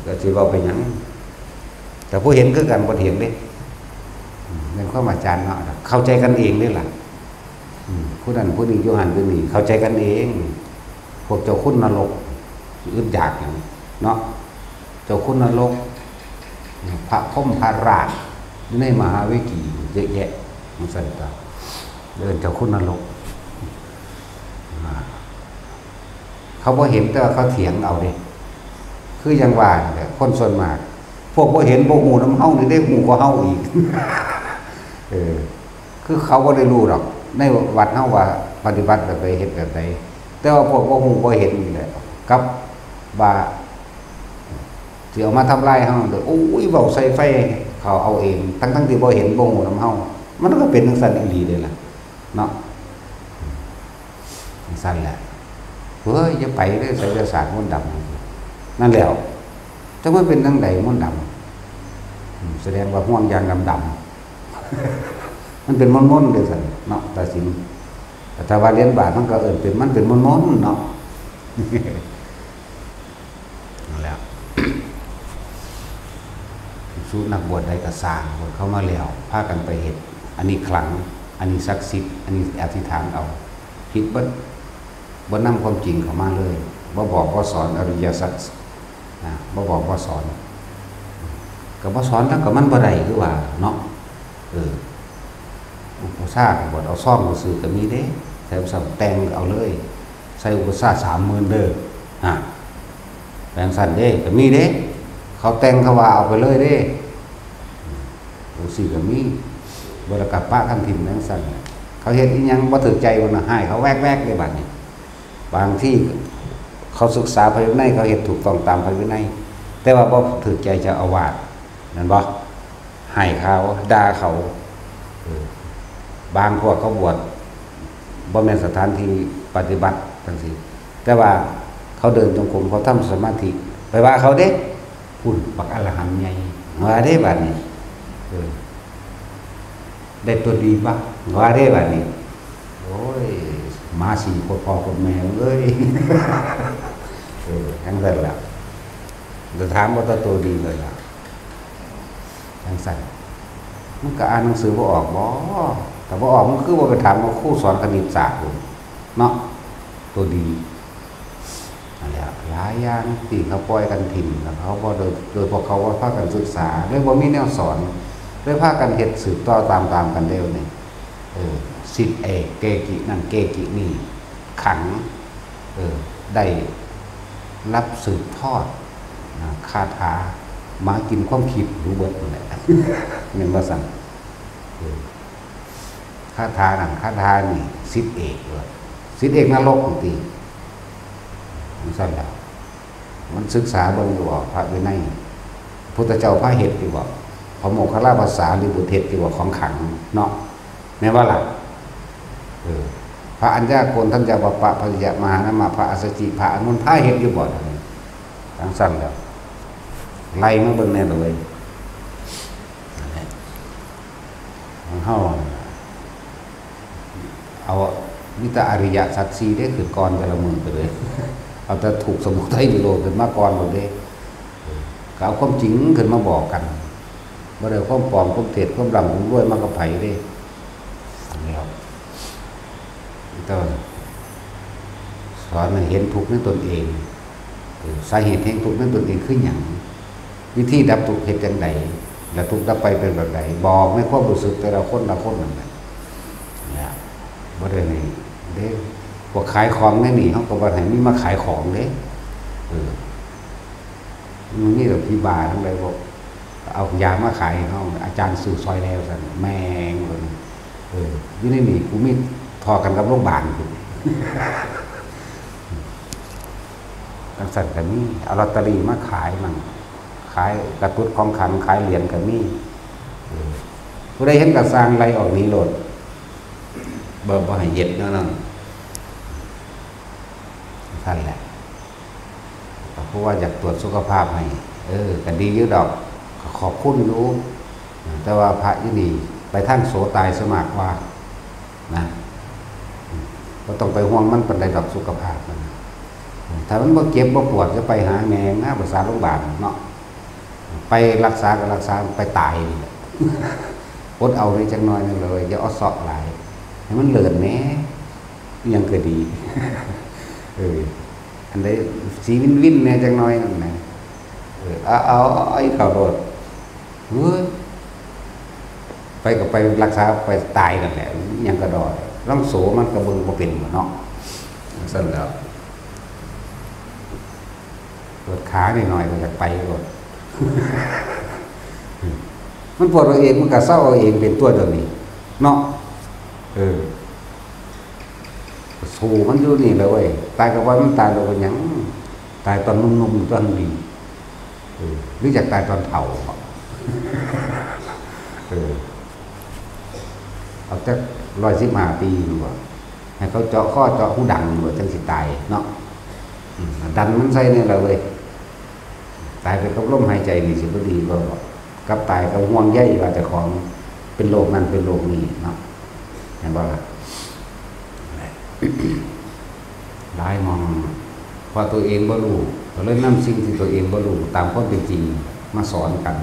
ก็สิเว้าไปหยังแต่ผู้เห็นคือกันบ่เห็นเด้เป็นความอาจารย์เนาะเข้าใจกันเองเด้ล่ะผู้นั้นผู้นี้อยู่หั่นอยู่นี่เข้าใจกันเองพวกเจ้าคุณนรกอึดอยากอย่างเนาะเจ้าคุณนรกพระพรหมพระราชอยู่ในมหาวิกีเยอะแยะมันสั่นตาเดินเจ้าคุณนรกเขาบ่เห็นแต่ว่าเขาเถียงเอาเด้คืออย่างว่าเนี่ยคนส่วนมากพวกบ่เห็นบ่ฮู้นำเฮานี่ได้ฮู้กว่าเฮาอีกคือเขาบ่ได้รู้หรอกในวัดเฮาว่าปฏิบัติแบบใดเฮ็ดแบบใดแต่ว่าพวกบ่ฮู้บ่เห็นนี่แหละกับว่าสิเอามาทำลายเฮาเด้อโอ้ยเว้าใส่ไฟเขาเอาเองทั้งที่บ่เห็นบ่ฮู้นำเฮามันก็เป็นจังซั่นอีหลีเด้ล่ะเนาะจังซั่นแหละเฮ้ยอย่าไปเด้อไสยศาสตร์มนต์ดำนั่นแหละจังว่าเป็นจังไดมนต์ดำแสดงว่าห่วงยางดำๆมันเป็นมนต์เด้อซั่นเนาะตัดสินแต่ว่าเรียนบาทมันก็เป็นมันเป็นมนต์เนาะนั่นแหละสู้นักบวชใดก็สร้างบวชเข้ามาแล้วพากันไปเฮ็ดอันนี้ขลังอันนี้ศักดิ์สิทธิ์อันนี้อธิษฐานเอาคิดบ่นำความจริงเข้ามาเลยบ่บอกบ่สอนอริยสัจบ่บอกบ่สอนก็บ่สอนแล้วก็มันบ่ได้คือว่าเนาะอุปสรรคบวชเอาซ่อมซื่อก็มีเด้แถมสั่งแต่งเอาเลย ใส่อุปสรรค30,000เด้อแปลงสั่นเด้ก็มีเด้เขาแต่งเขาว่าเอาไปเลยเด้โอ้สิก็มีบ่ละกับป้าคันถิ่นแปลงสั่นเขาเฮ็ดอีหยังบ่ถูกใจบ่น่ะให้เขาแวกๆได้บัดนี้บางที่เขาศึกษาพระวินัยเขาเฮ็ดถูกต้องตามพระวินัยแต่ว่าบ่ถูกใจเจ้าอาวาสนั่นบ่ให้เขาด่าเขาบางพวกเขาบวชบ่แม่นสถานที่ปฏิบัติจังซี่แต่ว่าเขาเดินจงกรมเขาทำสมาธิไปว่าเขาเด้พุ่นปักอรหันต์ใหญ่ว่าเด้บัดนี้ได้ตัวดีปะว่าเด้บัดนี้โอ้ยมาสี่คนพ่อคนแม่เอ้ยทั้งนั้นแหละจะถามว่าตัวดีเลยล่ะทั้งสั่นมันก็อ่านหนังสือบ่ออกบ่แต่บ่ออกมันคือว่าไปถามว่าครูสอนคณิตศาสตร์เนาะตัวดีอะไรหลายอย่างที่เขาปล่อยกันถิ่นแล้วเขาบ่โดยพวกเขาว่าพากันศึกษาเลยบ่มีแนวสอนเลยพากันเฮ็ดสืบต่อตามกันเร็วนี่ศิษย์เอกเกกินั่นเกกินี่ขังได้รับสืบทอดคาถามากินความคิดรู้เบิดนั่นแหละเงินว่าสั่งคาถานั่นคาถานี่ศิษย์เอกเลยศิษย์เอกนรกของตีมันสั่นแล้วมันศึกษาเบิ่งอยู่ว่าพระวินัยพุทธเจ้าพระเหตุที่ว่าพระโมคคัลลาภาษาหรือบุตรเทศที่ว่าของขังเนาะแม้ว่าล่ะพระอัญญาโกณทัญญาปปะพระยะมหานามาพระอัสสจิพระอนุนพระเหตุอยู่บ่นี่ทั้งสั่นแล้วไล่มาเบิ่งแน่เลยเฮาเอามิตรอริยสัจสี่ได้ขึ้นก่อนแต่ละมือไปเลยเอาแต่ถูกสมุทัยนิโรธขึ้นมาก่อนหมดเลยก็เอาความจริงขึ้นมาบอกกันบ่ได้ความปลอมความเท็จความร่ำความรวยมากับไผเด้นี่ครับสอนให้เห็นทุกข์ในตนเองสาเหตุแห่งทุกข์ในตนเองคือหยังวิธีดับทุกข์เฮ็ดจังไดและทุกข์ดับไปเป็นแบบใดบอกในความรู้สึกแต่ละคนนั่นแหละเนี่ยบ่ได้นี่เด้พวกขายของในนี่เฮาก็บ่ให้มีมาขายของเด้มันมีแต่พี่บาทั้งหลายบอกเอายามาขายเฮาอาจารย์ซื้อซอยแล้วซั่นแม่งอยู่ในนี่กูมีทอกันกับโรงพยาบาลพุ่นจังซั่นก็มีเอาลอตเตอรี่มาขายมั่งขายกระตุ้นของขังขายเหรียญก็มีผู้ใดเห็นก็สร้างไล่ออกนี้โลดบ่ให้เย็ดนั่นท่านแหละเพราะว่าอยากตรวจสุขภาพให้ก็ดีอยู่ดอกขอบคุณอยู่แต่ว่าพระอยู่นี่ไปทางโสตายสมัครว่านะบ่ต้องไปห่วงมันปานใดดอกสุขภาพมันถ้ามันบ่เจ็บบ่ปวดจะไปหาแม่นะภาษาโรงพยาบาลเนาะไปรักษาก็รักษาไปตายนี่แหละอดเอาได้จังน้อยนึงเลยอย่าเอาเสาะหลายให้มันเลิศแหน่ยังก็ดีอันใดสีวินๆแหน่จังน้อยนั่นน่ะเอาไอ้เข้าโดดเฮ้ยไปก็ไปรักษาไปตายนั่นแหละยังก็ดอดลองโสมันก็เบิ่งบ่เป็นเนาะซั่นแล้วปวดขาหน่อยก็อยากไปโดดมันปวดเอาเองมันก็เศร้าเอาเองเป็นตัวเดียวนี้เนาะสู้มันอยู่นี่เลยเว้ยตายกับว่ามันตายเราเป็นหยังตายตอนนุ่มๆตอนดีหรือจากตายตอนเฒ่าเอาแต่115 ปีดูว่าให้เขาเจาะข้อเจาะหูดังดูว่าจังสิตายเนาะดันมันใส่นี่แหละเว้ยตายไปกับลมหายใจนี่สิบ่ดีก็กับตายกับห่วงใยว่าเจ้าของเป็นโรคนั้นเป็นโรคนี้เนาะเห็นบ่ล่ะหลายมองพอตัวเองบ่รู้ก็เลยนำสิ่งที่ตัวเองบ่รู้ตามความเป็นจริงมาสอนกัน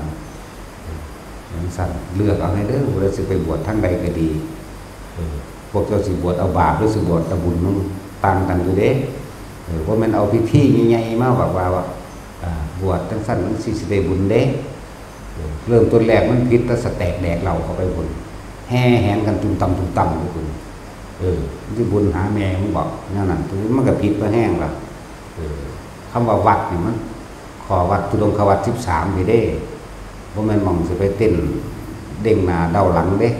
อย่างสั่นเลือกเอาให้เด้อว่าสิไปบวชทางใดก็ดีพวกเจ้าสิบวชเอาบาปหรือสิบวชเอาบุญมันต่างกันอยู่เด้ว่ามันเอาพิธีใหญ่ๆมาบอกว่าบวชจังสั่นมันสิได้บุญเด้เริ่มต้นแรกมันผิดแต่สแตกแดกเหล้าเข้าไปพุ่นแห่แหนกันตุ้มต่ำทุกคน ที่บุญหาแม่มึงบอกนั่นน่ะมันก็ผิดไปแห้งละคำว่าวัดนี่มันขอวัดตุดงควัด13ไปเด้บ่แม่นมองสิไปเต้นเด้งหน้าเดาหลังเด้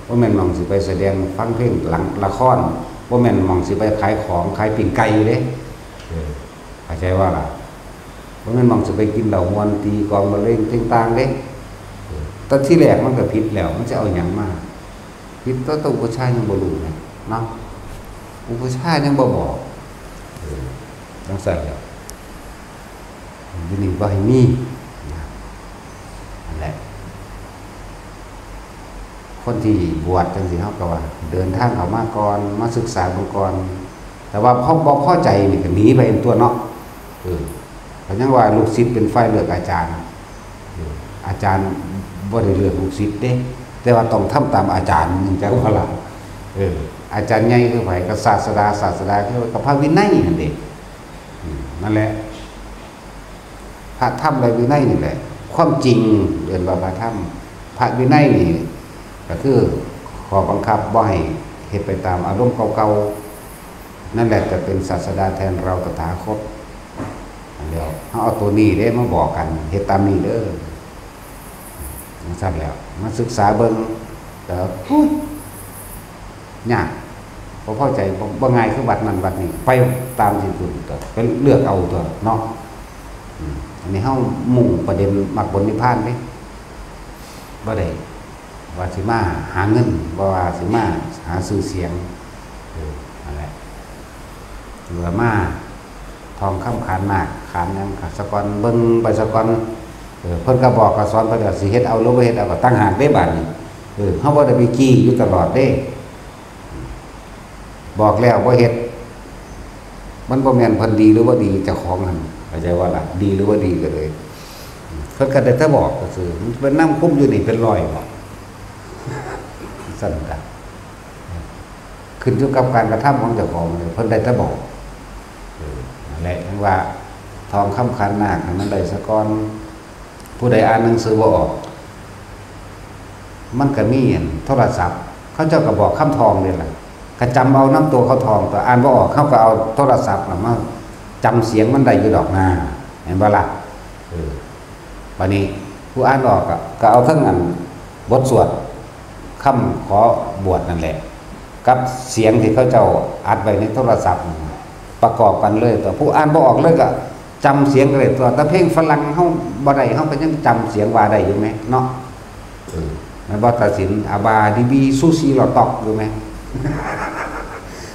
บ่แม่นมองสิไปแสดงฟังเพลงหลังละครบ่แม่นมองสิไปขายของขายปิ้งไก่อยู่เด้เข้าใจว่าล่ะบ่แม่นมองสิไปกินเหล้ามวนตีกลองมะเร็งต่างๆเด้แต่ที่แรกมันก็ผิดแล้วมันจะเอาหยังมาผิดตัวอุปชายังบ่รู้นะเนาะอุปชายังบ่บอกต้องใส่แล้วอยู่นี่บ่ให้มีนั่นแหละคนที่บวชจังซี่เฮาก็ว่าเดินทางเข้ามาก่อนมาศึกษาก่อนแต่ว่าพอบ่พอใจนี่ก็หนีไปตัวเนาะเพราะยังว่าลูกศิษย์เป็นฝ่ายเลือกอาจารย์อาจารย์บ่ได้เลือกลูกศิษย์เด้แต่ว่าต้องทำตามอาจารย์จังจังว่าล่ะอาจารย์ใหญ่คือไผก็ศาสดาคือกับพระวินัยนั่นเด้นั่นแหละพระธรรมและวินัยนี่แหละความจริงเรียนว่าพระธรรมพระวินัยนี่ก็คือข้อบังคับบ่ให้เฮ็ดไปตามอารมณ์เก่าๆนั่นแหละจะเป็นศาสดาแทนเราตถาคตเดี๋ยวเฮาเอาตัวนี้เด้มาบอกกันเฮ็ดตามนี้เด้อจังซั่นแล้วมาศึกษาเบิ่งก็ยากบ่พอใจบ่ง่ายคือวัดนั้นวัดนี้ไปตามที่สุดก็เป็นเลือกเอาตัวเนาะอันนี้เฮามุ่งประเด็นมรรคผลนิพพานเด้บ่ได้ว่าสิมาหาเงินบ่ว่าสิมาหาชื่อเสียงนั่นแหละหรือว่ามาทองคำขานมากขานหยังสะก่อนเบิ่งไปสะก่อนเพิ่นก็บอกก็สอนเพิ่นว่าสิเฮ็ดเอาหรือบ่เฮ็ดเอาก็ตั้งหากได้บัดนี้เฮาบ่ได้ไปจี้อยู่ตลอดเด้บอกแล้วบ่เฮ็ดมันบ่แม่นเพิ่นดีหรือบ่ดีเจ้าของนั่นเข้าใจว่าล่ะดีหรือบ่ดีก็เลยเพิ่นก็ได้แต่บอกก็คือมันเป็นน้ำคุ้มอยู่นี่เป็นร้อยบ่สั่นกันขึ้นอยู่กับการกระทำของเจ้าของเลยเพิ่นได้แต่บอกนั่นแหละทั้งว่าทองคำขันนาคมันได้ซะก่อนผู้ใดอ่านหนังสือบ่ออกมันก็มีโทรศัพท์เขาเจ้าก็บอกคำทองนี่แหละก็จำเอาน้ำตัวเขาทองแต่อ่านบ่ออกเขาก็เอาโทรศัพท์มาจำเสียงมันได้อยู่ดอกนาเห็นบ่ล่ะวันนี้ผู้อ่านออกก็เอาทั้งอันบทสวดคำขอบวชนั่นแหละกับเสียงที่เขาเจ้าอัดไว้ในโทรศัพท์ประกอบกันเลยแต่ผู้อ่านบ่ออกเลยก็จำเสียงเลยตัวแต่เพลงฝรั่งเฮาบ่ได้เฮาก็ยังจำเสียงว่าได้อยู่ไหมเนาะมันบ่ตัดสินอาบาดีบีซูซีหลอตอกอยู่ไหม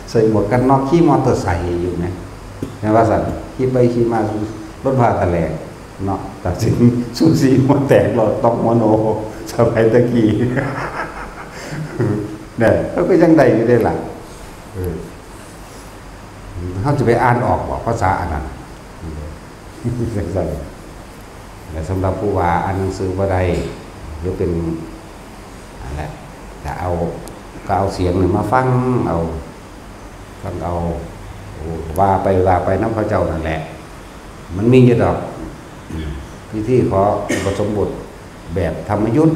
ใส่หมวกกันน็อกขี่มอเตอร์ไซค์อยู่ไหมแม่ว่าสั่นขี่ไปขี่มารถพาตะแลกเนาะตัดสินซูซีหัวแตกหลอดตอกหัวโนสมัยตะกี้เนี่ยเขาก็ยังได้อยู่ได้ล่ะเขาจะไปอ่านออกบอกภาษาอันนั้นแต่สำหรับผู้ว่าอ่านหนังสือบ่ได้หรือเป็นอะไรจะเอาเสียงมาฟังเอาว่าไปน้ำพระเจ้านั่นแหละมันมีอยู่ดอกพิธีขออุปสมบทแบบธรรมยุทธ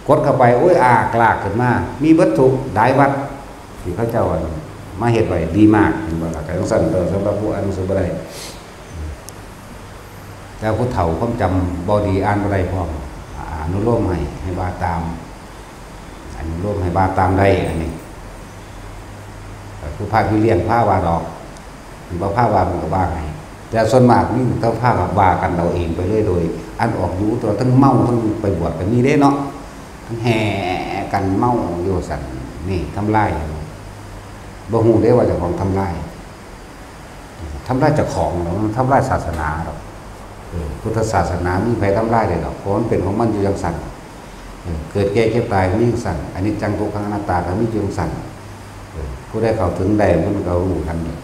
กดเข้าไปโอ้ยกลากขึ้นมามีวัตถุหลายวัดที่พระเจ้ามาเฮ็ดไว้ดีมากเห็นบ่ล่ะก็ต้องสั่นเติมสำหรับผู้อ่านหนังสือบ่ได้แล้วผู้เฒ่าความจำบ่ดีอ่านบ่ได้พร้อมอนุโลมให้บาตามอนุโลมให้บาตามได้อันนี้คือพาที่เลี้ยงผ้าวาดอกหรือว่าผ้าวามันก็บ้าไงแต่ส่วนมากนี่เท่าผ้ากับวากันเราเองไปเรื่อยโดยอันออกอยู่ตัวทั้งเมาทั้งไปบวชกันนี่ได้เนาะทั้งแห่กันเมาโยสันนี่ทำลายบ่ฮู้ได้ว่าเจ้าของทำลายเจ้าของเราทำลายศาสนาหรอกพุทธศาสนามีใครทำลายได้หรอกเพราะมันเป็นของมันอยู่อย่างสั่นเกิดแก่เก็บตายมีอย่างสั่นอันนี้จังทุกขังอนัตตาก็มีอยู่อย่างสั่นผู้ได้เข้าถึงได้มันก็รู้ทันเลย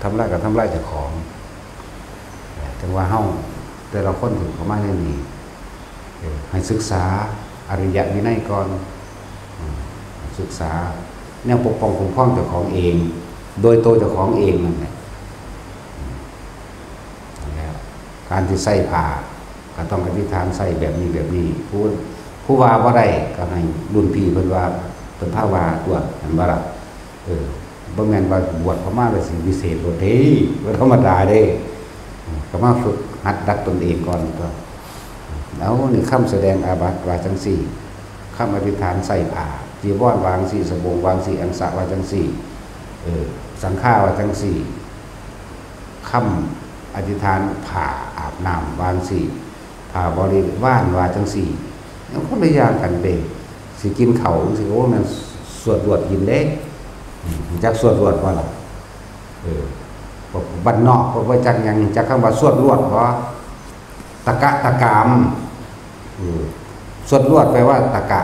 ทำลายกับทำลายเจ้าของถึงว่าเฮาแต่เราคนถึงเขามาในนี้ให้ศึกษาอริยวินัยก่อนศึกษาแนวปกป้องคุ้มครองเจ้าของเองโดยตัวเจ้าของเองนั่นแหละการที่ใส่ผ้าก็ต้องอธิษฐานใส่แบบนี้ผู้ว่าได้ก็ให้รุ่นพี่เพิ่นว่า เป็นภาวาตัวเห็นบ่ล่ะบ่แม่นว่าบวชเข้ามาเป็นสิ่งพิเศษโลดเด้บ่ธรรมดาเด้ก็มาฝึกหัดดัดตนเองก่อนก็แล้วนี่คำแสดงอาบัติว่าจังซี่คำอธิษฐานใส่ผ้าจีวรวางสี่สบงวางสี่อังสะว่าจังสี่สังฆาว่าจังสี่คำอธิษฐานผ่าอาบน้ำวางสี่ผ่าบริวารว่าจังสี่แล้วก็เลยยางกันเด็กสิกินเขาสิโอ้มันสวดรวดกินเด้จักสวดรวดว่าล่ะบ้านนอกว่าจักยังจักคำว่าสวดรวดเพราะตะกะตะกามสวดรวดแปลว่าตะกะ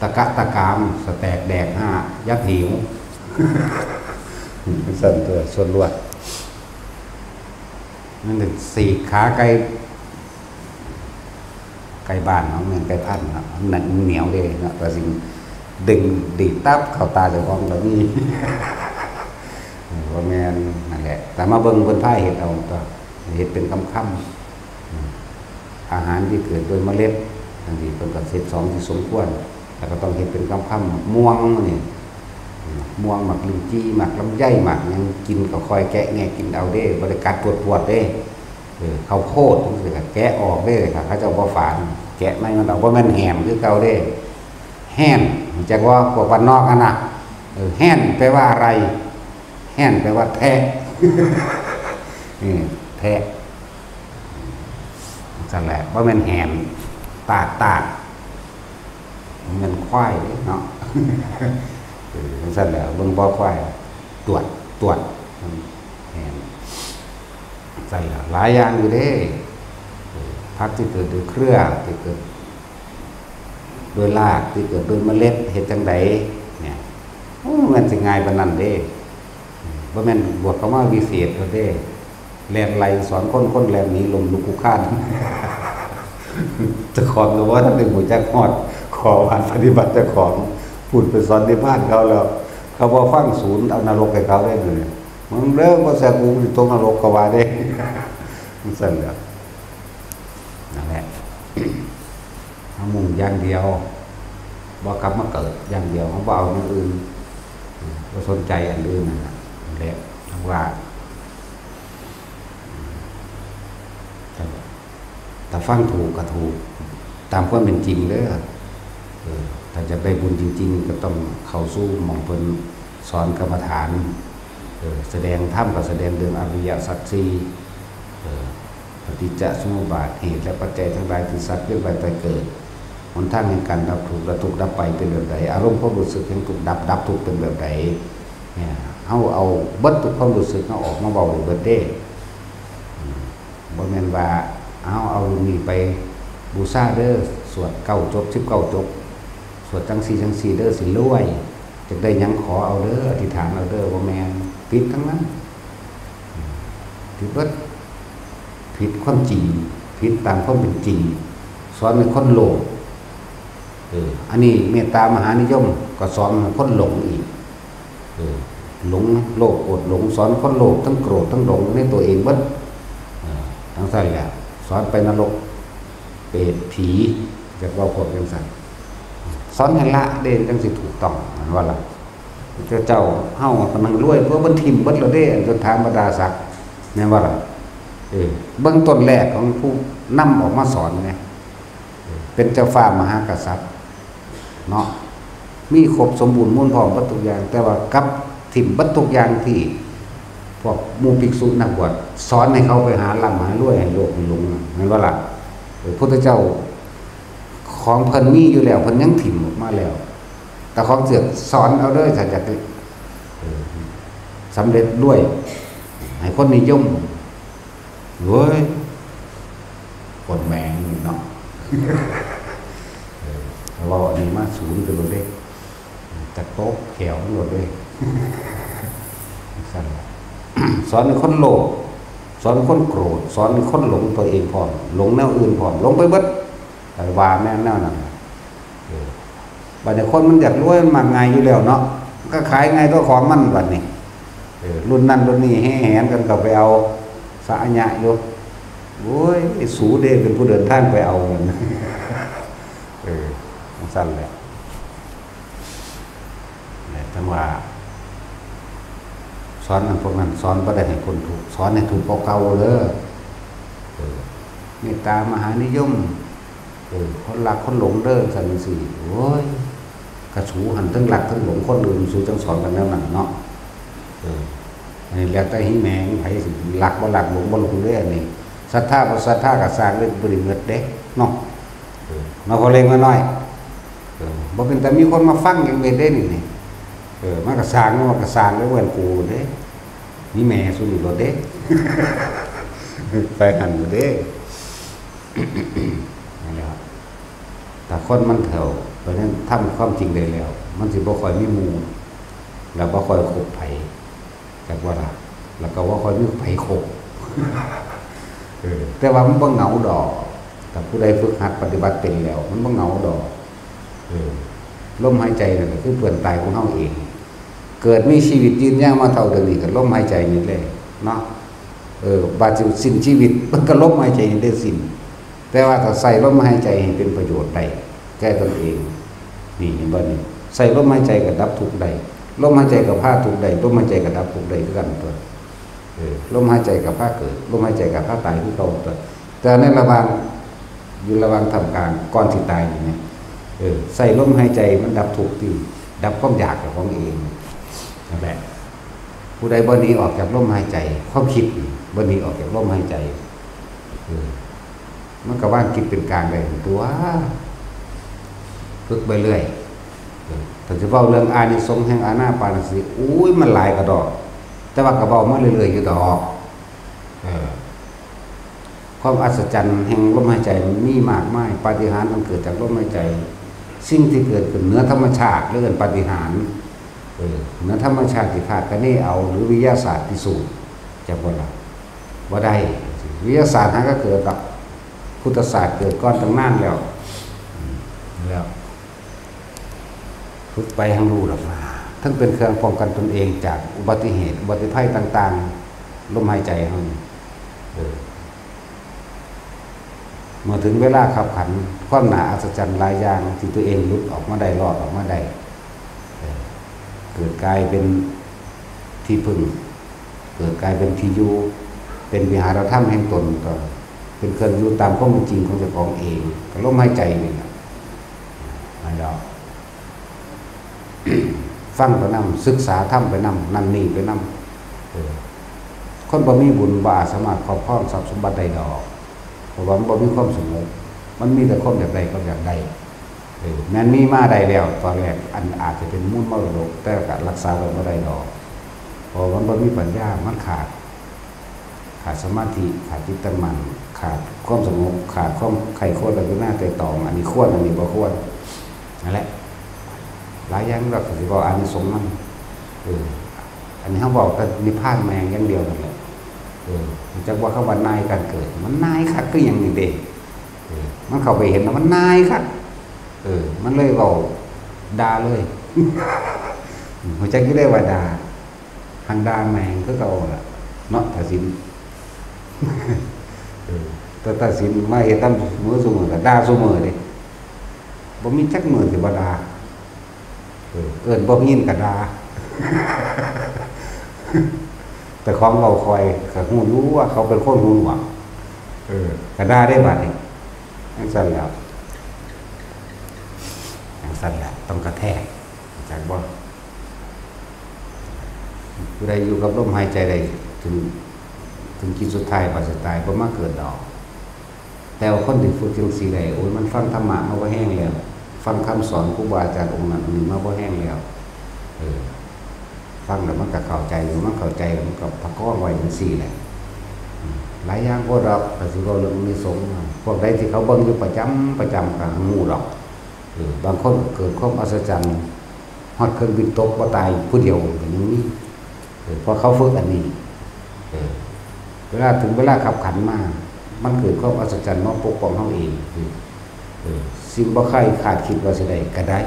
ตะกามสแตกแดกห้ายักหิวสั่นตัวส่วนรวดนั่นหนึ่งสี่ขาไก่บ้านเนาะเหมือนไก่พันธุ์เนาะหนังเหนียวเลยเนาะแต่สิ่งดึงดีตับเข้าตาเจ้าของแบบนี้ว่าแม่นนั่นแหละแต่มาเบิ่งเพิ่นพ่ายเห็ดเอาตัวเห็ดเป็นคำอาหารที่เกิดโดยเมล็ดทันทีเป็นการเสพสองที่สมควรแล้วก็ต้องเห็นเป็นคำม่วงนี่ม่วงหมักลิงจี้หมักลำไยหมักยังกินก็คอยแกะแง่กินเอาได้บริการปวดได้เขาโคตรต้องสิแกะออกได้ค่ะเขาจะบ่ฝานแกะไม่มันเอาว่ามันแหมคือเก่าได้แห้นจากว่าพวกบ้านนอกกันนะแห้นแปลว่าอะไรแห้นแปลว่าแทะแทะนั่นแหละว่ามันแหมตาดมันควายเนาะสั่นแหละเบิ่งบ่ควายตรวจแหมสั่นแหละหลายอย่างอยู่เด้พักที่เกิดโดยเครือที่เกิดโดยรากที่เกิดโดยเมล็ดเห็ดจังไดเนี่ยมันสิง่ายปานนั้นเด้บ่แม่นบวกเข้ามาวิเศษเด้แล่นไล่สอนคนแล่นหนีลมลุกคุกคานจะขอก็ว่าท่านเป็นผู้จักฮอดขอผ่านปฏิบัติเจ้าของพูดไปสอนที่บ้านเขาแล้วเขาบ่ฟังศูนย์เอานรกให้เขาได้เลยมึงเลิกบ่แซ่กูอยู่ตรงนรกก็ว่าได้มันสั่นแหละนั่นแหละเอามุ่งอย่างเดียวบ่กลับมาเกิดอย่างเดียวเขาบ่เอาอย่างอื่นบ่สนใจอันอื่นนั่นแหละทั้งว่าแต่ฟังถูกก็ถูกตามความเป็นจริงเด้อถ้าจะได้บุญจริงๆก็ต้องเข้าสู่หม่องเพิ่นสอนกรรมฐานแสดงธรรมก็แสดงเรื่องอริยสัจสี่ปฏิจจสมุปบาทเหตุและปัจจัยทั้งหลายที่สัตว์เกิดไปตายเกิดหนทางแห่งการดับทุกข์และทุกข์ดับไปเป็นแบบใดอารมณ์ความรู้สึกแห่งทุกข์ดับทุกข์เป็นแบบใดเนี่ยเอาเบิดทุกความรู้สึกเอาออกมาเว้าได้เบิดเด้บ่แม่นว่าเอานี่ไปบูชาเด้อสวด9 จบ 19 จบสวดจังสี่เด้อสิรวยจะได้ยังขอเอาเด้ออธิษฐานเอาเด้อบ่แม่นผิดทั้งนั้นผิดเบิดผิดความจริงผิดตามความเป็นจริงสอนให้คนโลภอันนี้เมตตามหานิยมก็สอนให้คนหลงอีกหลงโลภโกรธหลงสอนคนโลภทั้งโกรธทั้งหลงในตัวเองเบิดทั้งใส่แหละสอนไปนรกเปรตผีจะว่าพวกจังซั่นสอนให้ละเด่นจังสิถูกต้องว่าล่ะเจ้าเฮากำลังรวยเพราะเพิ่นทิ่มเบิดแล้วเด้จนถามบรรดาศักดิ์แม่นว่าล่ะเบื้องต้นแรกของผู้นำออกมาสอนเนี่ยเป็นเจ้าฟ้ามหากษัตริย์เนาะมีครบสมบูรณ์มูลพร้อมเบิดทุกอย่างแต่ว่ากับทิ่มเบิดทุกอย่างที่พวกหมู่ภิกษุนักบวชสอนให้เขาไปหาร่ำหารวยให้โลกให้หลงนั่นว่าล่ะพระพุทธเจ้าของเพิ่นมีอยู่แล้วเพิ่นยังถิ่มออกมาแล้วแต่ของเสือกสอนเอาเด้อถ้าอยากสำเร็จด้วยให้คนนิยมเว้ยคนแมงเนาะเราอันนี้มาศูนย์กันเลยเด้จากโต๊ะแขวหมดเลยสอนคนโลภสอนคนโกรธสอนคนหลงตัวเองพร้อมหลงแนวอื่นพร้อมหลงไปเบิดแต่ว่าแม่แนวนั้นบัดนี้คนมันอยากรวยมันง่ายอยู่แล้วเนาะก็ขายง่ายตัวของมันบัดนี้รุ่นนั้นรุ่นนี้แห่แหนกันก็ไปเอาสะญะอยู่โอ้ยสูเดเป็นผู้เดินทางไปเอาเงินสั่นแหละ จังว่าสอนพวกนั้นสอนบ่ได้ให้คนถูกสอนให้ถูกเก่าๆเด้อเมตตามหานิยมคนรักคนหลงเด้อซั่นสิโอ้ยกระสูหันทั้งรักทั้งหลงคนอื่นสู่จังสอนกันแล้วนั่นเนาะอันนี้แล้วแต่หิแมงไผสิรักบ่รักหลงบ่หลงเด้ออันนี้ศรัทธาบ่ศรัทธาก็สร้างเรื่องบ่ได้เงิดเด้เนาะมาพอเล็กมาน้อยบ่เป็นแต่มีคนมาฟังอย่างเบ็ดเด้นี่มันก็สร้างมันก็สร้างแล้วเหมือนกูเด้นี่แม่สุนี่บ่เด้ไปหันบ่เด้นั่นแหละแต่คนมันเฒ่าเพราะฉะนั้นทำความจริงได้แล้วมันสิบ่ค่อยมีหมู่แล้วบ่ค่อยคบไผจักว่าล่ะแล้วก็บ่ค่อยมีไผคบแต่ว่ามันบ่เหงาดอกแต่ผู้ใดฝึกหัดปฏิบัติเป็นแล้วมันบ่เหงาดอกลมหายใจนั่นก็คือเปลี่ยนตายของเฮาเองเกิดมีชีวิตยืนยาวมาเท่าเดิมนี่ก็ลมหายใจนี่แหละเนาะบาดสิ้นชีวิตมันก็ลมหายใจนี่ได้สิ้นแต่ว่าถ้าใส่ลมหายใจให้เป็นประโยชน์ได้แก้ตนเองนี่เห็นบ่นี่ใส่ลมหายใจก็ดับทุกข์ได้ลมหายใจก็พาทุกข์ได้ลมหายใจก็ดับทุกข์ได้คือกันตัวลมหายใจกับพาเกิดลมหายใจกับพาตายคือเก่าตัวแต่ในระหว่างอยู่ระหว่างทำการก่อนที่ตายนี่ใส่ลมหายใจมันดับทุกข์ที่ดับความอยากของเองนั่นแหละผู้ใดบ่หนีออกจากลมหายใจความคิดบ่หนีออกจากลมหายใจมันก็ว่างคิดเป็นกลางได้ตัวฝึกไปเรื่อยแต่จะเว้าเรื่องอานิสงส์แห่งอานาปานสติอุ้ยมันหลายกระดอกแต่ว่าก็เว้ามาเรื่อยๆอยู่ดอกความอัศจรรย์แห่งลมหายใจมันมีมากมายปาฏิหาริย์มันเกิดจากลมหายใจสิ่งที่เกิดขึ้นเหนือธรรมชาติเรื่องปาฏิหาริย์เหนือธรรมชาติที่คาดคะเนเอาหรือวิทยาศาสตร์พิสูจน์จะบ่ล่ะบ่ได้วิทยาศาสตร์ก็เกิดกับพุทธศาสตร์เกิดก่อนตั้งนานแล้วฝึกไปให้รู้หรอกนะทั้งเป็นเครื่องป้องกันตนเองจากอุบัติเหตุอุบัติภัยต่างๆลมหายใจเฮาเมื่อถึงเวลาขับขันความหนาอัศจรรย์หลายอย่างที่ตัวเองหลุดออกมาได้รอดออกมาได้เกิดกลายเป็นที่พึ่งเกิดกลายเป็นที่อยู่เป็นวิหารธรรมแห่งตนต่อเป็นเครื่องอยู่ตามความจริงของเจ้าของเองก็ลมหายใจนี่นะนั่นแหละฟังไปนำศึกษาธรรมไปนำนั่นนี่ไปนำคนบ่มีบุญบาสามารถครอบครองทรัพย์สมบัติใดดอกเพราะว่ามันบ่มีความสงบมันมีแต่ความอยากใดก็อยากใดแม้นมีมาได้แล้วตอนแรกอันอาจจะเป็นมูลมรดกแต่ก็รักษาไว้บ่ได้ดอกเพราะมันบ่มีปัญญามันขาดสมาธิขาดจิตตั้งมั่นขาดความสงบขาดความไขโคตรและหน้าแต่ตองอันนี้ควรอันนี้บ่ควรนั่นแหละหลายอย่างเราสิบอกอานิสงส์มันอันนี้เขาบอกแต่นิพพานแมงอย่างเดียวนั่นแหละจักว่าเขาว่านายการเกิดมันนายคักก็อย่างนี้เด็กมันเข้าไปเห็นแล้วมันนายคักมันเลยบอกด่าเลยหัวใจก็ได้ว่าด่าทางด่าแมงก็เก่าละเนาะตัดสินแต่ตัดสินมาเห็นตั้งมือสูมือกับด่าสูมือเลยบ่มีจักมือที่บ่ด่าบ่ยินกระดาแต่ของเราคอยก็หูรู้ว่าเขาเป็นคนหูหนวกกระดาได้บัดนี่อย่างสั้นแล้วต้องกระแทกจากบ่ผู้ใดอยู่กับลมหายใจใดถึงกินสุดท้ายปัจจุบันบ่มาเกิดดอกแต่ว่าคนที่ฝึกจังซี่ได้โอ้ยมันฟังธรรมะมาบ่แห้งแล้วฟังคำสอนครูบาอาจารย์องค์นั้นมาบ่แห้งแล้วฟังแล้วมันก็เข้าใจหรือมันเข้าใจแล้วมันก็ประกอบไว้จังซี่แหละหลายอย่างพวกเราก็สิว่าเรื่องนิสงส์พวกใดที่เขาเบิ่งอยู่ประจำก็ฮู้ดอกบางคนเกิดความอัศจรรย์ฮอดเครื่องบินตกบ่ตายผู้เดียวอย่างนี้พอเขาฝึกอันนี้เวลาถึงเวลาขับขันมามันเกิดความอัศจรรย์มาปกป้องเฮาเองสิ่งบ่ใครคาดคิดว่าสิได้ก็ได้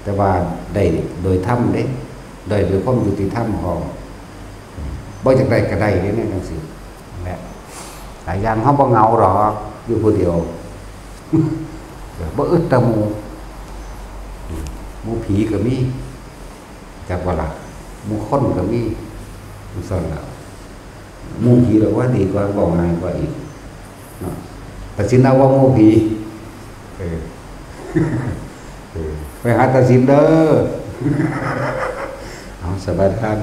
แต่ว่าได้โดยธรรมเด้โดยความยุติธรรมของบ่จักได้ก็ได้เด้แน่จังซี่แหละหลายอย่างเฮาบ่เหงาหรอกอยู่ผู้เดียวบ่อึดตะหมู่ผีก็มี จักว่าล่ะหมู่คนก็มีมันซ่อนแล้วหมู่ผีเราว่าดีกว่าบอกง่ายกว่าอีกเนาะตัดสินเอาว่าหมู่ผีเออ ไปหาตัดสินเด้อเอาสบายท่าน